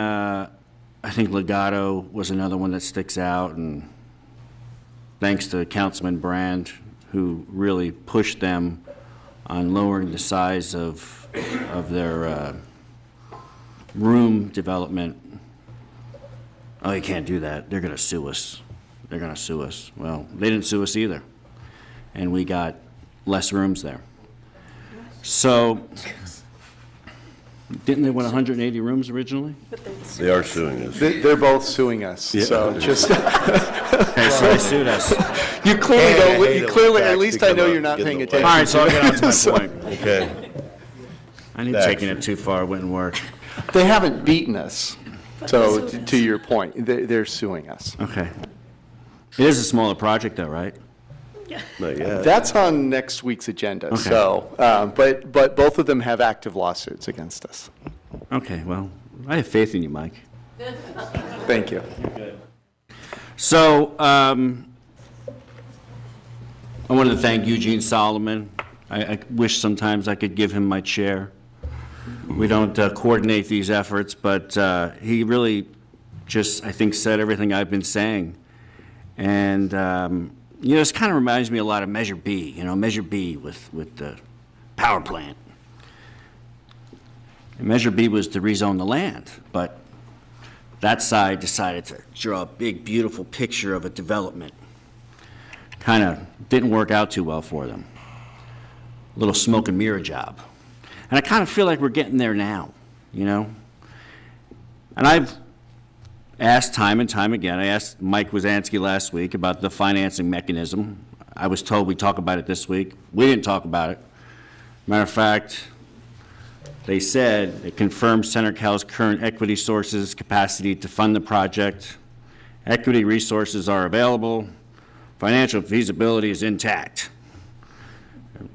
I think Legato was another one that sticks out, and thanks to Councilman Brand, who really pushed them on lowering the size of their room development. "Oh, you can't do that. They're going to sue us. They're going to sue us." Well, they didn't sue us either, and we got less rooms there. So, didn't they want 180 rooms originally? They are suing us. They're both suing us. Yeah. So just. Okay, so they sued us. You clearly And don't. they You hate clearly, it. at least I know you're not Get paying the attention. All right, so I'll get on to my So- point. Okay. I knew Thanks. taking it too far wouldn't work. They haven't beaten us. So to your point, they're suing us. Okay. It is a smaller project, though, right? Not yet. That's on next week's agenda. Okay. So, but both of them have active lawsuits against us. Okay, well, I have faith in you, Mike. Thank you. So, I wanted to thank Eugene Solomon. I wish sometimes I could give him my chair. We don't coordinate these efforts, but he really just, I think, said everything I've been saying. And, you know, this kind of reminds me a lot of Measure B, you know, Measure B with the power plant. And Measure B was to rezone the land, but that side decided to draw a big, beautiful picture of a development. Kind of didn't work out too well for them. A little smoke and mirror job. And I kind of feel like we're getting there now. you know? And I've asked time and time again, I asked Mike Wazansky last week about the financing mechanism. I was told we'd talk about it this week. We didn't talk about it. Matter of fact, they said it confirms CenterCal's current equity sources, capacity to fund the project. Equity resources are available. Financial feasibility is intact.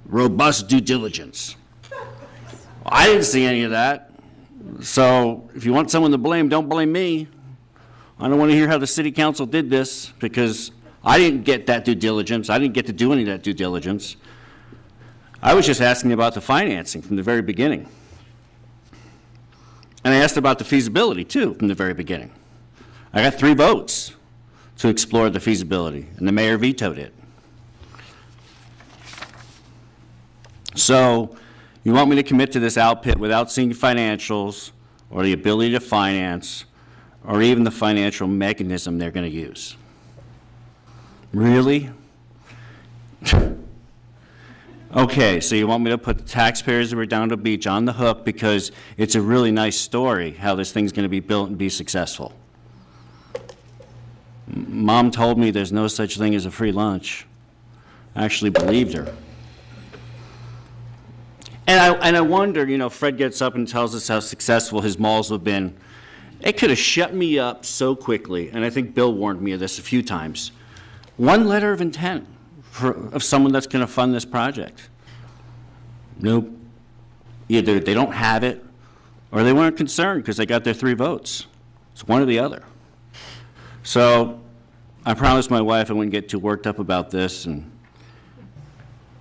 Robust due diligence. I didn't see any of that. So if you want someone to blame, don't blame me. I don't want to hear how the city council did this, because I didn't get that due diligence. I didn't get to do any of that due diligence. I was just asking about the financing from the very beginning. And I asked about the feasibility, too, from the very beginning. I got 3 votes to explore the feasibility, and the mayor vetoed it. So you want me to commit to this output without seeing financials or the ability to finance or even the financial mechanism they're going to use? Really? Okay, so you want me to put the taxpayers of Redondo Beach on the hook because it's a really nice story how this thing's going to be built and be successful. Mom told me there's no such thing as a free lunch. I actually believed her. And I wonder, you know, Fred gets up and tells us how successful his malls have been. It could have shut me up so quickly, and I think Bill warned me of this a few times. One letter of intent of someone that's going to fund this project. Nope. Either they don't have it, or they weren't concerned because they got their 3 votes. It's one or the other. So I promised my wife I wouldn't get too worked up about this, and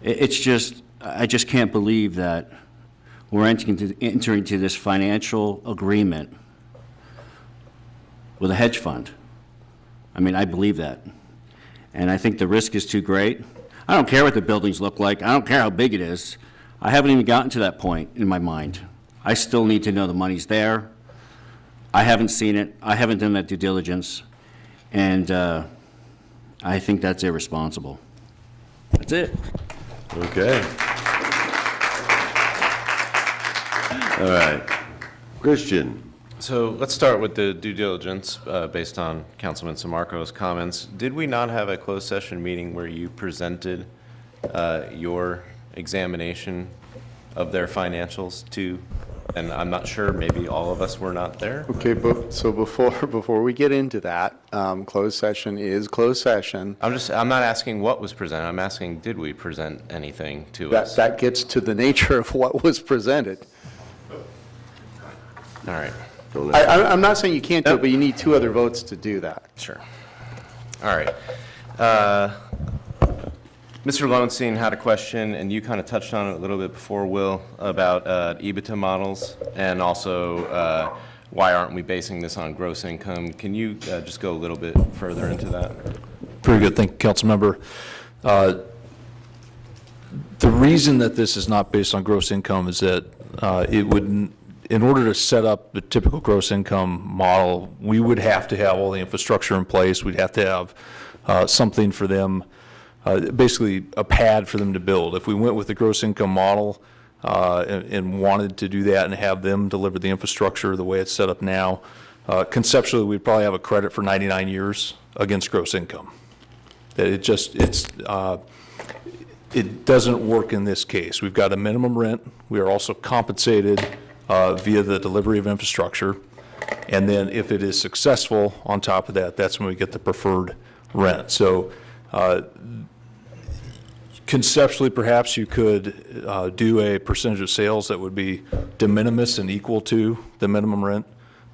it's just, I just can't believe that we're entering into this financial agreement with a hedge fund. I mean, I believe that. And I think the risk is too great. I don't care what the buildings look like. I don't care how big it is. I haven't even gotten to that point in my mind. I still need to know the money's there. I haven't seen it. I haven't done that due diligence. And I think that's irresponsible. That's it. Okay. All right. Christian. So let's start with the due diligence based on Councilman Samarco's comments. Did we not have a closed session meeting where you presented your examination of their financials to, and I'm not sure, maybe all of us were not there? Okay, so before we get into that, closed session is closed session. I'm not asking what was presented. I'm asking, did we present anything to us? That gets to the nature of what was presented. All right. I'm not saying you can't do it, but you need 2 other votes to do that. Sure. All right. Mr. Lowenstein had a question, and you kind of touched on it a little bit before, Will, about EBITDA models, and also why aren't we basing this on gross income? Can you just go a little bit further into that? Very good. Thank you, Councilmember. The reason that this is not based on gross income is that it would, in order to set up the typical gross income model, we would have to have all the infrastructure in place. We'd have to have something for them, basically a pad for them to build. If we went with the gross income model and wanted to do that and have them deliver the infrastructure the way it's set up now, conceptually we'd probably have a credit for 99 years against gross income. It doesn't work in this case. We've got a minimum rent. We are also compensated via the delivery of infrastructure. And then if it is successful on top of that, that's when we get the preferred rent. So conceptually, perhaps you could do a percentage of sales that would be de minimis and equal to the minimum rent.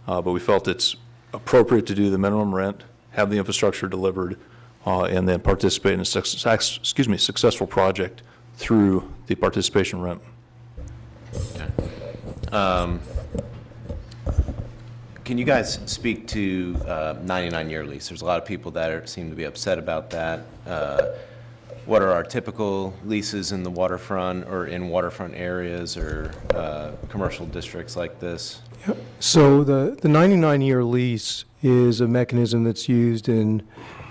But we felt it's appropriate to do the minimum rent, have the infrastructure delivered, and then participate in a successful project through the participation rent. Okay. Can you guys speak to 99-year lease? There's a lot of people that seem to be upset about that. What are our typical leases in the waterfront or in waterfront areas or commercial districts like this? Yep. So the 99-year lease is a mechanism that's used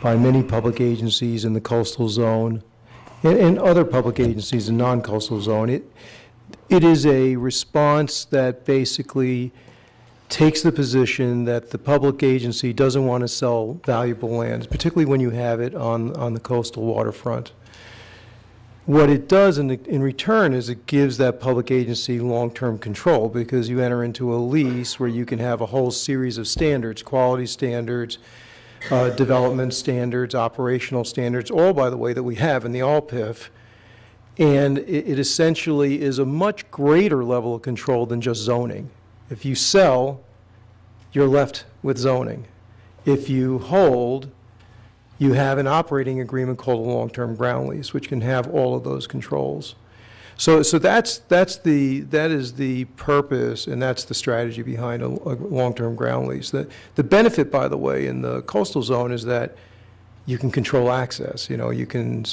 by many public agencies in the coastal zone and other public agencies in non-coastal zone. it is a response that basically takes the position that the public agency doesn't want to sell valuable lands, particularly when you have it on the coastal waterfront. What it does in return is it gives that public agency long-term control, because you enter into a lease where you can have a whole series of standards, quality standards, development standards, operational standards, all, by the way, that we have in the ALPIF. And it essentially is a much greater level of control than just zoning. If you sell, you're left with zoning. If you hold, you have an operating agreement called a long-term ground lease, which can have all of those controls. So that is the purpose, and that's the strategy behind a long-term ground lease. The benefit, by the way, in the coastal zone is that you can control access. You know, you can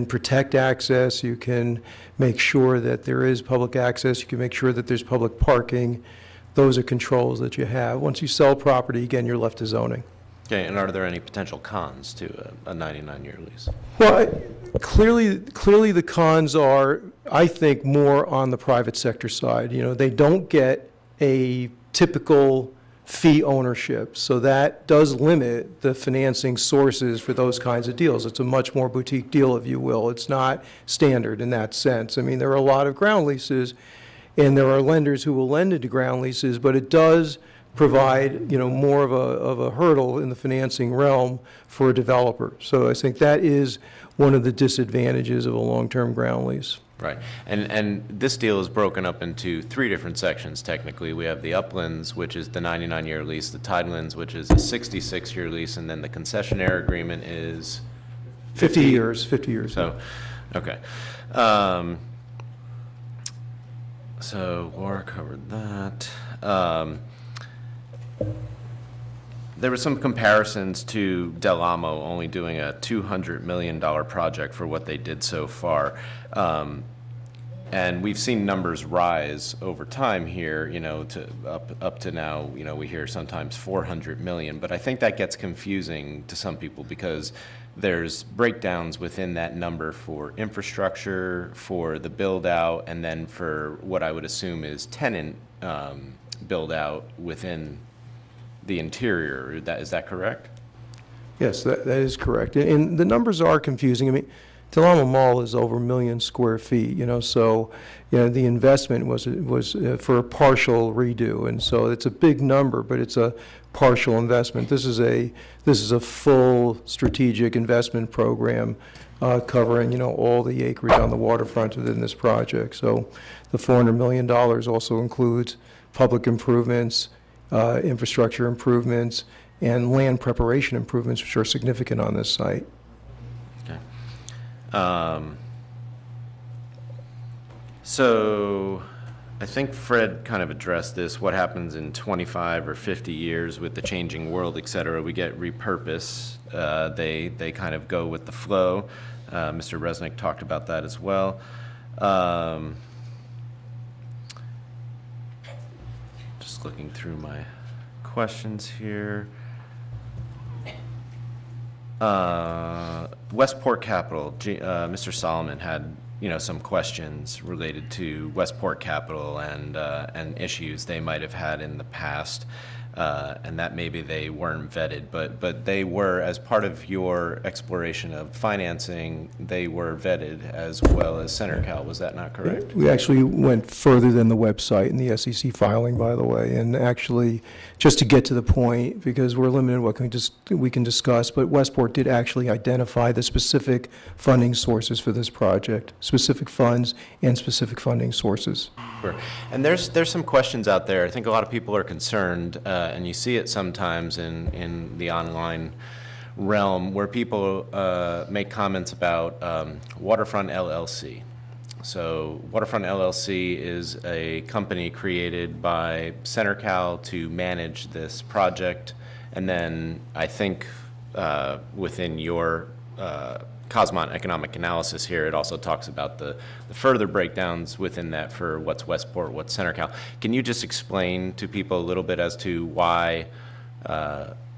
protect access. You can make sure that there is public access. You can make sure that there's public parking. Those are controls that you have. Once you sell property, again, you're left to zoning. Okay, and are there any potential cons to a 99-year lease? Well, clearly the cons are, I think, more on the private sector side. You know, they don't get a typical fee ownership, so that does limit the financing sources for those kinds of deals. It's a much more boutique deal, if you will. It's not standard in that sense. I mean, there are a lot of ground leases, and there are lenders who will lend into ground leases, but it does provide, you know, more of a hurdle in the financing realm for a developer. So I think that is one of the disadvantages of a long-term ground lease. Right. And this deal is broken up into 3 different sections, technically. We have the Uplands, which is the 99-year lease, the Tidelands, which is a 66-year lease, and then the concessionaire agreement is 50 years. 50 years. So, okay. So Laura covered that. There were some comparisons to Del Amo only doing a $200 million project for what they did so far. And we've seen numbers rise over time here, you know, to up to now, you know, we hear sometimes 400 million, but I think that gets confusing to some people because there's breakdowns within that number for infrastructure, for the build out, and then for what I would assume is tenant build out within the interior. Is that correct? Yes, that is correct. And the numbers are confusing. I mean, Del Amo Mall is over 1 million square feet, you know, so, you know, the investment was for a partial redo, and so it's a big number, but it's a partial investment. This is a full strategic investment program covering, you know, all the acreage on the waterfront within this project. So the $400 million also includes public improvements, infrastructure improvements, and land preparation improvements, which are significant on this site. Okay. So I think Fred kind of addressed this, what happens in 25 or 50 years with the changing world, et cetera. We get repurpose. They kind of go with the flow. Mr. Resnick talked about that as well. Just looking through my questions here. Westport Capital, Mr. Solomon had, you know, some questions related to Westport Capital and issues they might have had in the past, and that maybe they weren't vetted, but they were, as part of your exploration of financing, they were vetted as well as CenterCal. Was that not correct? We actually went further than the website and the SEC filing, by the way, and actually, just to get to the point, because we're limited in what we can discuss, but Westport did actually identify the specific funding sources for this project, specific funds and specific funding sources. Sure. And there's some questions out there. I think a lot of people are concerned, and you see it sometimes in the online realm, where people make comments about Waterfront LLC. So Waterfront LLC is a company created by CenterCal to manage this project, and then I think within your Cosmont economic analysis here, it also talks about the further breakdowns within that for what's Westport, what's CenterCal. Can you just explain to people a little bit as to why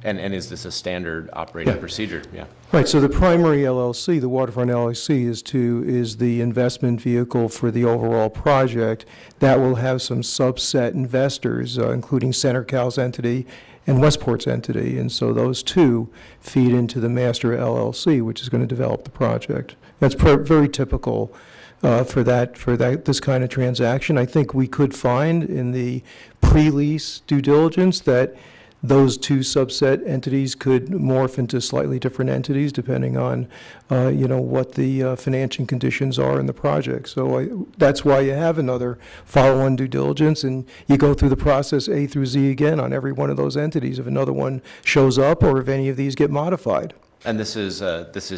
And is this a standard operating procedure? Yeah. Right, so the primary LLC, the Waterfront LLC, is the investment vehicle for the overall project. That will have some subset investors, including CenterCal's entity and Westport's entity, and so those two feed into the master LLC, which is going to develop the project. That's very typical for this kind of transaction. I think we could find in the pre-lease due diligence that those two subset entities could morph into slightly different entities depending on, what the financing conditions are in the project. So that's why you have another follow-on due diligence, and you go through the process A through Z again on every one of those entities if another one shows up or if any of these get modified. And this is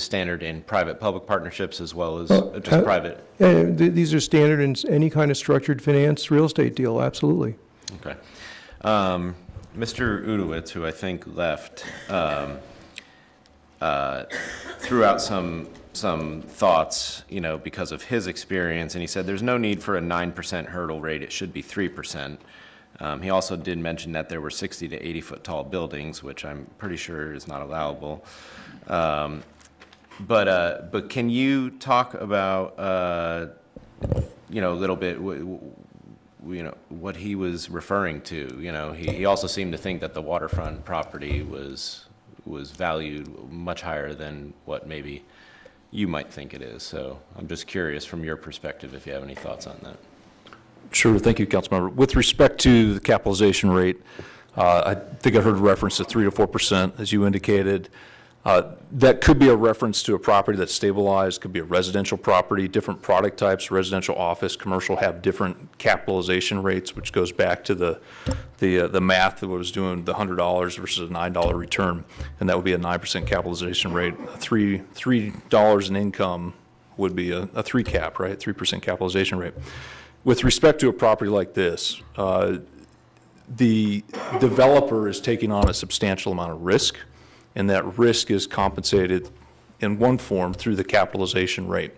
standard in private-public partnerships as well as just private? These are standard in any kind of structured finance real estate deal, absolutely. Okay. Mr. Udowitz, who I think left, threw out some thoughts, because of his experience, and he said there's no need for a 9% hurdle rate, it should be 3%. He also did mention that there were 60 to 80 foot tall buildings, which I'm pretty sure is not allowable. But can you talk about, a little bit, what he was referring to? He also seemed to think that the waterfront property was valued much higher than what maybe you might think it is. So I'm just curious from your perspective if you have any thoughts on that. Sure. Thank you, Councilmember. With respect to the capitalization rate, I think I heard reference to 3 to 4%, as you indicated. That could be a reference to a property that's stabilized, could be a residential property. Different product types, residential, office, commercial, have different capitalization rates, which goes back to the math that was doing the $100 versus a $9 return, and that would be a 9% capitalization rate. $3 in income would be a 3 cap, right? 3% capitalization rate. With respect to a property like this, the developer is taking on a substantial amount of risk, and that risk is compensated in one form through the capitalization rate.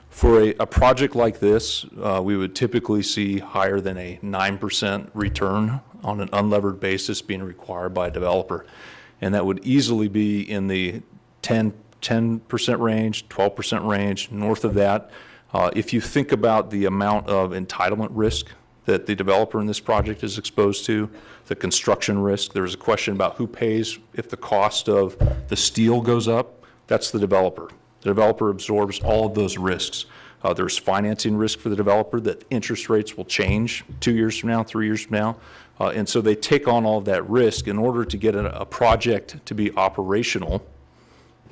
For a project like this, we would typically see higher than a 9% return on an unlevered basis being required by a developer, and that would easily be in the 10% range, 12% range, north of that. If you think about the amount of entitlement risk that the developer in this project is exposed to, the construction risk, there was a question about who pays if the cost of the steel goes up. That's the developer. The developer absorbs all of those risks. There's financing risk for the developer, that interest rates will change 2 years from now, 3 years from now. And so they take on all of that risk in order to get a project to be operational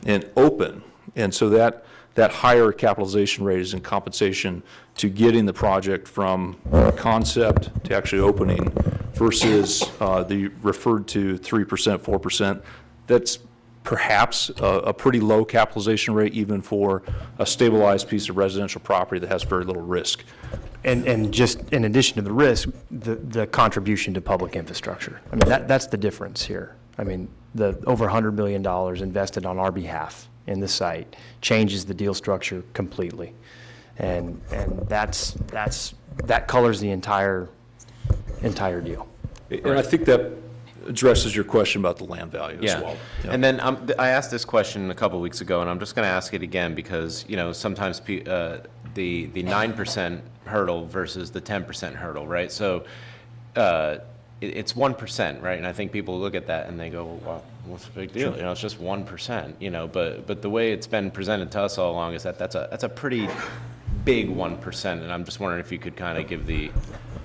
and open. And so that higher capitalization rate is in compensation to getting the project from concept to actually opening versus the referred to 3%, 4%. That's perhaps a pretty low capitalization rate even for a stabilized piece of residential property that has very little risk. And just in addition to the risk, the contribution to public infrastructure. I mean, that's the difference here. I mean, the over $100 million invested on our behalf in the site changes the deal structure completely. And that colors the entire deal. And I think that addresses your question about the land value as well. Yeah. And then I asked this question a couple weeks ago, and I'm just going to ask it again because, sometimes the 9% hurdle versus the 10% hurdle, right? So it's 1%, right? And I think people look at that and they go, well, what's the big deal? Sure. It's just 1%, but the way it's been presented to us all along is that that's a pretty big 1%. And I'm just wondering if you could kind of give the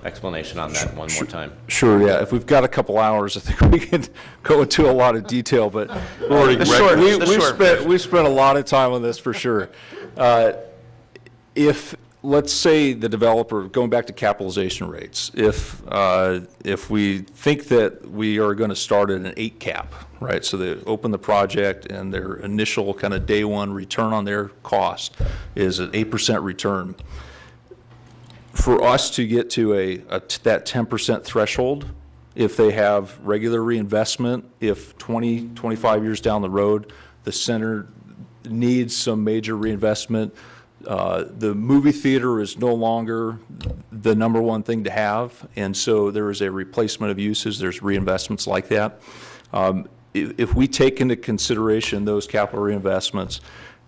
explanation on that one more time. Sure, yeah. If we've got a couple hours, I think we can go into a lot of detail, but we spent a lot of time on this for sure. If, let's say the developer, going back to capitalization rates, if we think that we are going to start at an 8 cap, right? So they open the project and their initial kind of day one return on their cost is an 8% return. For us to get to that 10% threshold, if they have regular reinvestment, if 20, 25 years down the road, the center needs some major reinvestment, the movie theater is no longer the number one thing to have, and so there is a replacement of uses. There's reinvestments like that. if we take into consideration those capital reinvestments,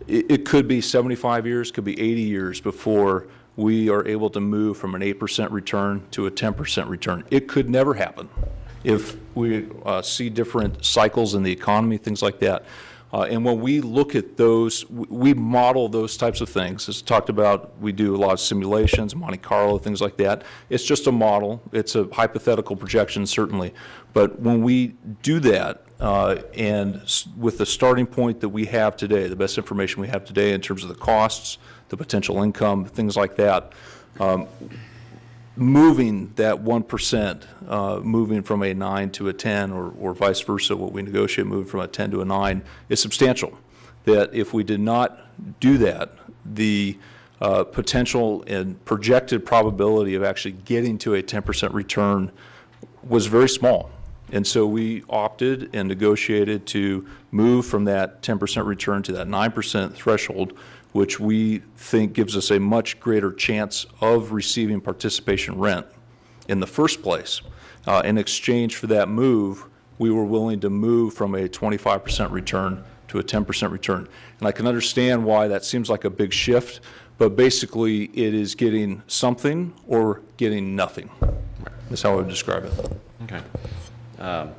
it could be 75 years, could be 80 years before we are able to move from an 8% return to a 10% return. It could never happen if we see different cycles in the economy, things like that. And when we look at those, we model those types of things. As talked about, we do a lot of simulations, Monte Carlo, things like that. It's just a model. It's a hypothetical projection, certainly. But when we do that, and with the starting point that we have today, the best information we have today in terms of the costs, the potential income, things like that, moving that 1%, moving from a 9 to a 10 or vice versa, what we negotiate, moving from a 10 to a 9 is substantial. That if we did not do that, the potential and projected probability of actually getting to a 10% return was very small. And so we opted and negotiated to move from that 10% return to that 9% threshold, which we think gives us a much greater chance of receiving participation rent in the first place. In exchange for that move, we were willing to move from a 25% return to a 10% return. And I can understand why that seems like a big shift, but basically it is getting something or getting nothing. That's how I would describe it. Okay.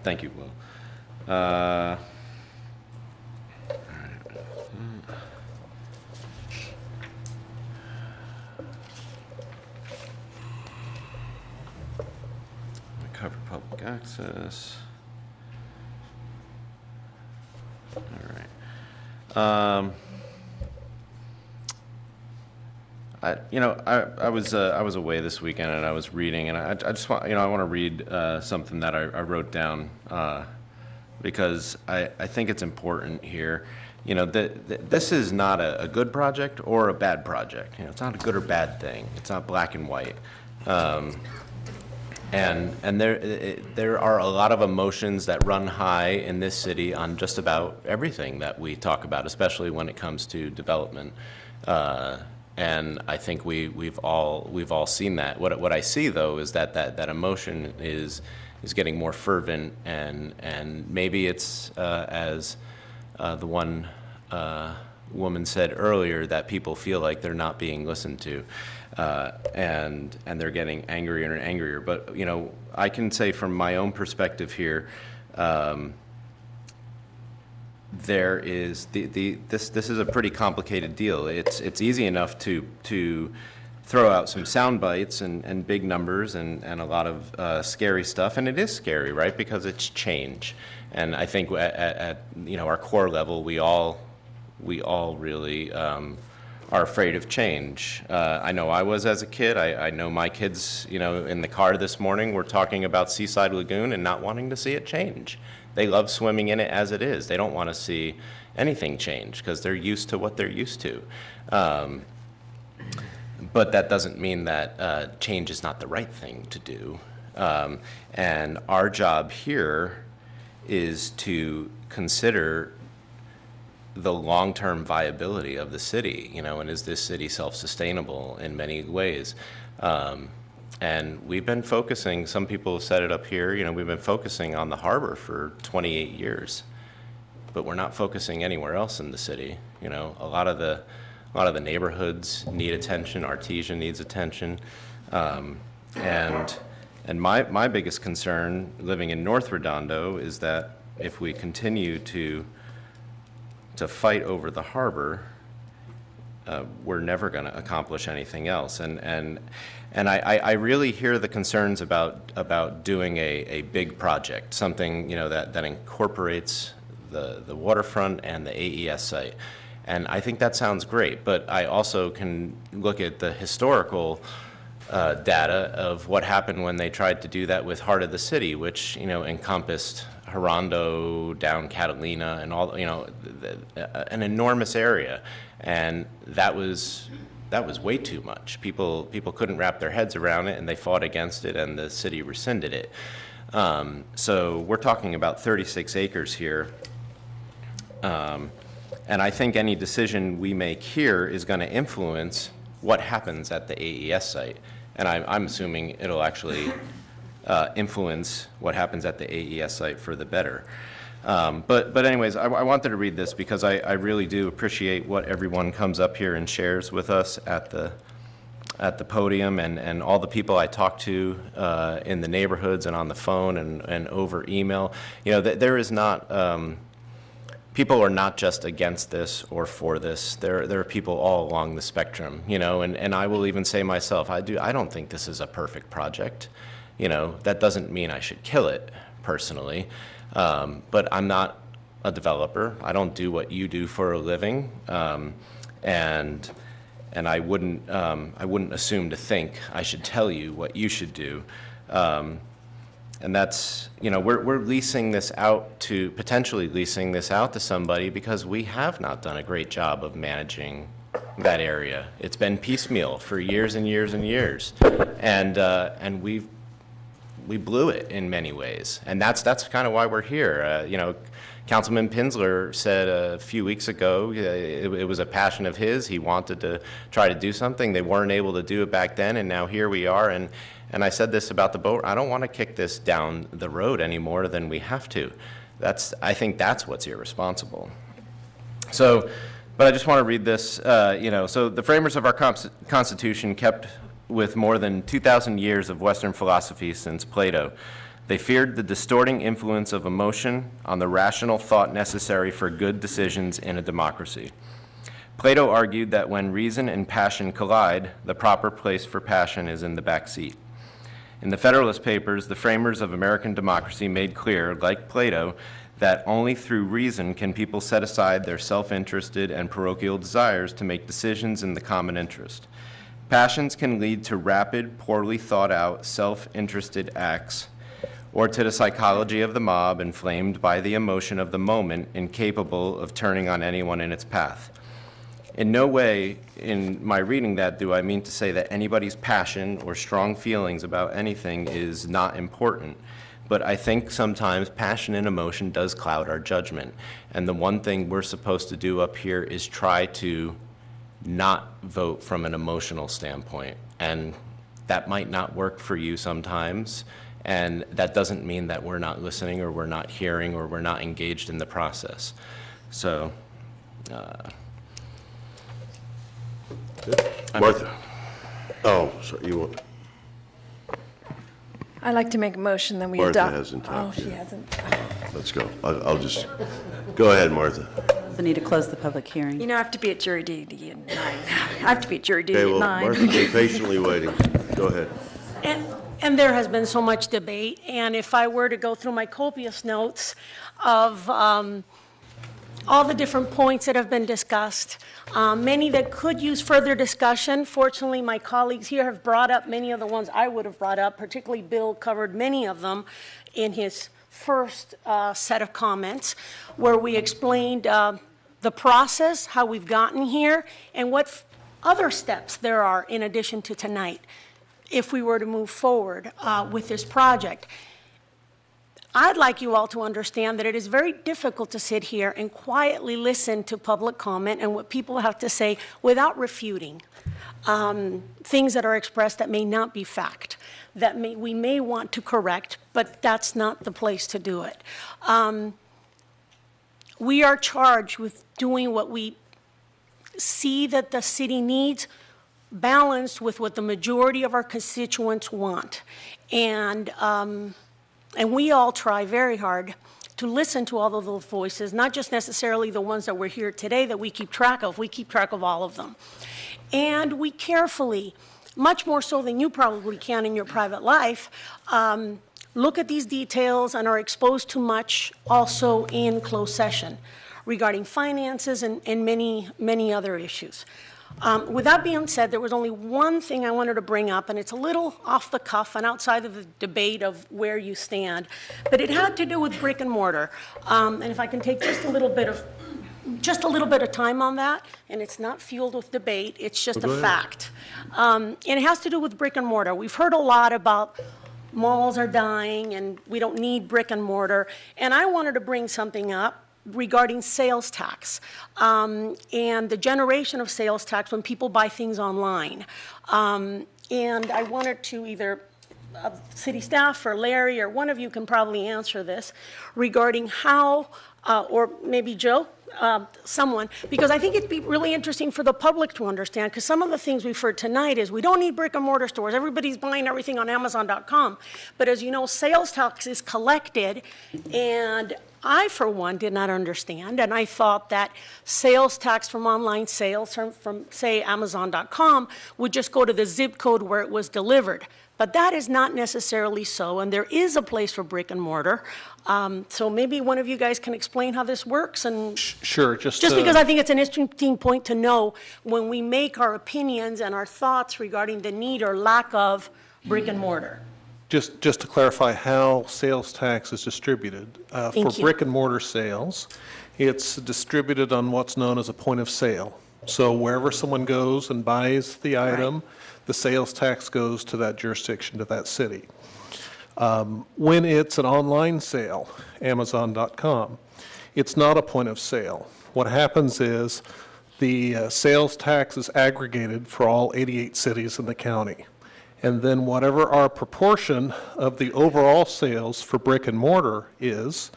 Thank you, Will. We covered public access. All right. I was away this weekend and I was reading, and I just want I want to read something that I wrote down because I think it's important here. This is not a good project or a bad project. It's not a good or bad thing. It's not black and white. And there are a lot of emotions that run high in this city on just about everything that we talk about, especially when it comes to development. And I think we've all seen that. What I see though is that emotion is getting more fervent, and maybe it's as the one woman said earlier, that people feel like they're not being listened to, and they're getting angrier and angrier. But I can say from my own perspective here, there is this is a pretty complicated deal. It's easy enough to throw out some sound bites and big numbers and a lot of scary stuff, and it is scary, right? Because it's change, and I think at our core level, we all really are afraid of change. I know I was as a kid. I know my kids, in the car this morning, were talking about Seaside Lagoon and not wanting to see it change. They love swimming in it as it is. They don't want to see anything change because they're used to what they're used to. But that doesn't mean that change is not the right thing to do. And our job here is to consider the long-term viability of the city, and is this city self-sustainable in many ways? And we've been focusing, some people have said it up here, we've been focusing on the harbor for 28 years, but we're not focusing anywhere else in the city. A lot of the neighborhoods need attention. Artesia needs attention. And my biggest concern living in North Redondo is that if we continue to fight over the harbor, we're never going to accomplish anything else. And I really hear the concerns about doing a big project, something that incorporates the waterfront and the AES site. And I think that sounds great, but I also can look at the historical data of what happened when they tried to do that with Heart of the City, which encompassed Horondo, down Catalina, and all an enormous area, and that was way too much. People couldn't wrap their heads around it, and they fought against it, and the city rescinded it. So we're talking about 36 acres here. And I think any decision we make here is going to influence what happens at the AES site. And I'm assuming it'll actually influence what happens at the AES site for the better. But anyways, I wanted to read this because I really do appreciate what everyone comes up here and shares with us at the podium, and all the people I talk to in the neighborhoods and on the phone and over email. You know, there is not, people are not just against this or for this. There are people all along the spectrum, you know, and I will even say myself, I don't think this is a perfect project. You know, that doesn't mean I should kill it personally, but I'm not a developer. I don't do what you do for a living, and I wouldn't assume to think I should tell you what you should do. And that's, you know, we're leasing this out to, potentially leasing this out to somebody because we have not done a great job of managing that area. It's been piecemeal for years and years and years, and we blew it in many ways, and that's kind of why we're here. You know, Councilman Pinsler said a few weeks ago it was a passion of his. He wanted to try to do something. They weren't able to do it back then, and now here we are. And I said this about the boat. I don't want to kick this down the road any more than we have to. I think that's what's irresponsible. So, but I just want to read this. You know, so the framers of our Constitution kept with more than 2,000 years of Western philosophy since Plato. They feared the distorting influence of emotion on the rational thought necessary for good decisions in a democracy. Plato argued that when reason and passion collide, the proper place for passion is in the back seat. In the Federalist Papers, the framers of American democracy made clear, like Plato, that only through reason can people set aside their self-interested and parochial desires to make decisions in the common interest. Passions can lead to rapid, poorly thought out, self-interested acts, or to the psychology of the mob inflamed by the emotion of the moment, incapable of turning on anyone in its path. In no way, in my reading that, do I mean to say that anybody's passion or strong feelings about anything is not important. But I think sometimes passion and emotion does cloud our judgment. And the one thing we're supposed to do up here is try to not vote from an emotional standpoint. And that might not work for you sometimes. And that doesn't mean that we're not listening or we're not hearing or we're not engaged in the process. So, Martha. Oh, sorry, you want, I'd like to make a motion that we Martha adopt. hasn't Oh, talked she yet. hasn't. Let's go. I'll just, go ahead, Martha. The need to close the public hearing. You know, I have to be at jury duty at 9. I have to be at jury duty Okay, at well, 9. Martha's been patiently waiting. Go ahead. And there has been so much debate, and if I were to go through my copious notes of all the different points that have been discussed, many that could use further discussion. Fortunately, my colleagues here have brought up many of the ones I would have brought up, particularly Bill covered many of them in his first set of comments, where we explained the process, how we've gotten here, and what other steps there are in addition to tonight if we were to move forward with this project. I'd like you all to understand that it is very difficult to sit here and quietly listen to public comment and what people have to say without refuting things that are expressed that may not be fact, that we may want to correct, but that's not the place to do it. We are charged with doing what we see that the city needs, balanced with what the majority of our constituents want. And we all try very hard to listen to all of those voices, not just necessarily the ones that we're here today that we keep track of. We keep track of all of them. And we carefully, much more so than you probably can in your private life, look at these details and are exposed to much also in closed session regarding finances and many, many other issues. With that being said, there was only one thing I wanted to bring up, and it's a little off the cuff and outside of the debate of where you stand, but it had to do with brick and mortar. And if I can take just a little bit of time on that, and it's not fueled with debate, it's just a fact. And it has to do with brick and mortar. We've heard a lot about malls are dying and we don't need brick and mortar, and I wanted to bring something up regarding sales tax and the generation of sales tax when people buy things online. And I wanted to either city staff or Larry or one of you can probably answer this regarding how, or maybe Joe, someone, because I think it'd be really interesting for the public to understand, because some of the things we've heard tonight is we don't need brick and mortar stores. Everybody's buying everything on Amazon.com. But as you know, sales tax is collected, and I, for one, did not understand, and I thought that sales tax from online sales from say, Amazon.com would just go to the zip code where it was delivered. But that is not necessarily so, and there is a place for brick and mortar. So maybe one of you guys can explain how this works, and Sure, just because I think it's an interesting point to know when we make our opinions and our thoughts regarding the need or lack of brick and mortar. Just to clarify how sales tax is distributed. For Thank you. brick and mortar sales, it's distributed on what's known as a point of sale. So wherever someone goes and buys the item, the sales tax goes to that jurisdiction, to that city. When it's an online sale, Amazon.com, it's not a point of sale. What happens is the sales tax is aggregated for all 88 cities in the county. And then whatever our proportion of the overall sales for brick and mortar is,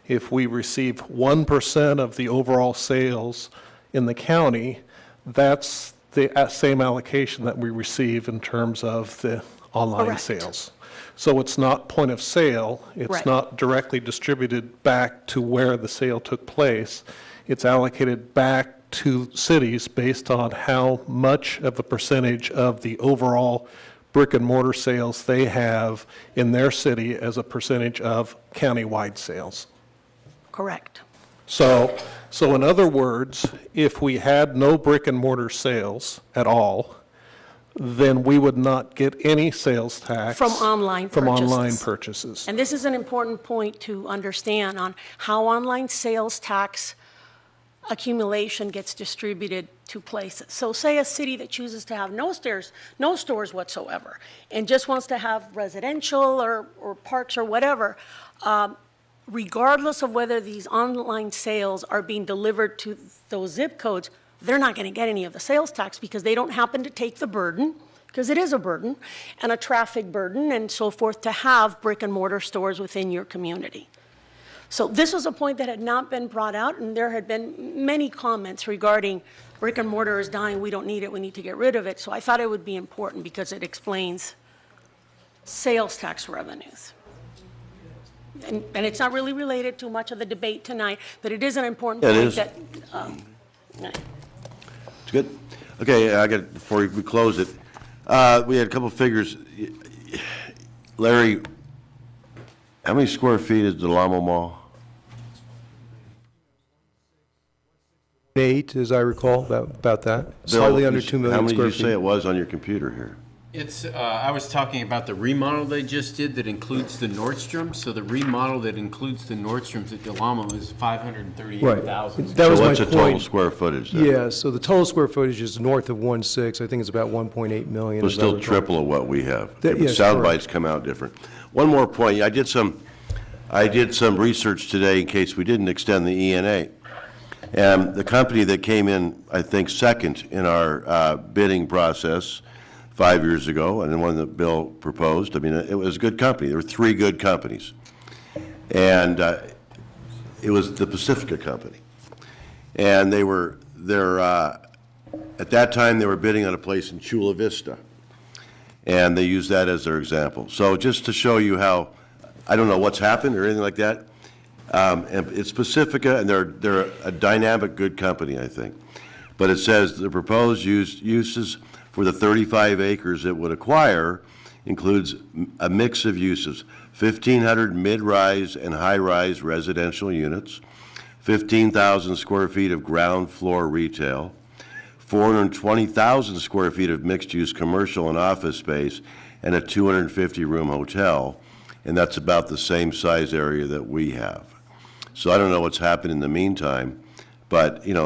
if we receive 1% of the overall sales in the county, that's the same allocation that we receive in terms of the online Correct. sales. So it's not point of sale, it's Right. not directly distributed back to where the sale took place. It's allocated back to cities based on how much of a percentage of the overall brick and mortar sales they have in their city as a percentage of countywide sales. Correct. So in other words, if we had no brick and mortar sales at all, then we would not get any sales tax From online from purchases. online purchases. And this is an important point to understand on how online sales tax accumulation gets distributed to places. So say a city that chooses to have no stores whatsoever, and just wants to have residential or parks or whatever, regardless of whether these online sales are being delivered to those zip codes, they're not going to get any of the sales tax because they don't happen to take the burden, because it is a burden, and a traffic burden and so forth, to have brick and mortar stores within your community. So this was a point that had not been brought out, and there had been many comments regarding brick and mortar is dying, we don't need it, we need to get rid of it. So I thought it would be important because it explains sales tax revenues. And it's not really related to much of the debate tonight, but it is an important It point is. that, It's good. Okay, I got, before we close it, we had a couple of figures. Larry, how many square feet is the Lamo Mall? 8, as I recall, about that. Bill, Slightly under 2 million How many square did you say feet. it was on your computer here? It's, I was talking about the remodel they just did that includes the Nordstrom. So the remodel that includes the Nordstroms at Del Amo is 538,000. That was So my what's the total point. square footage then? Yeah, so the total square footage is north of 1.6. I think it's about 1.8 million. So as I still recall. triple of what we have. That- yes, Sound correct. bites come out different. One more point. I did some research today in case we didn't extend the ENA. And the company that came in, I think, second in our bidding process 5 years ago, and the one that Bill proposed, I mean, it was a good company. There were 3 good companies. And it was the Pacifica Company. And at that time, they were bidding on a place in Chula Vista. And they used that as their example. So just to show you how, I don't know what's happened or anything like that, and it's Pacifica, and they're a dynamic, good company, I think. But it says the proposed uses for the 35 acres it would acquire includes a mix of uses: 1,500 mid-rise and high-rise residential units, 15,000 square feet of ground floor retail, 420,000 square feet of mixed-use commercial and office space, and a 250-room hotel, and that's about the same size area that we have. So I don't know what's happened in the meantime, but, you know,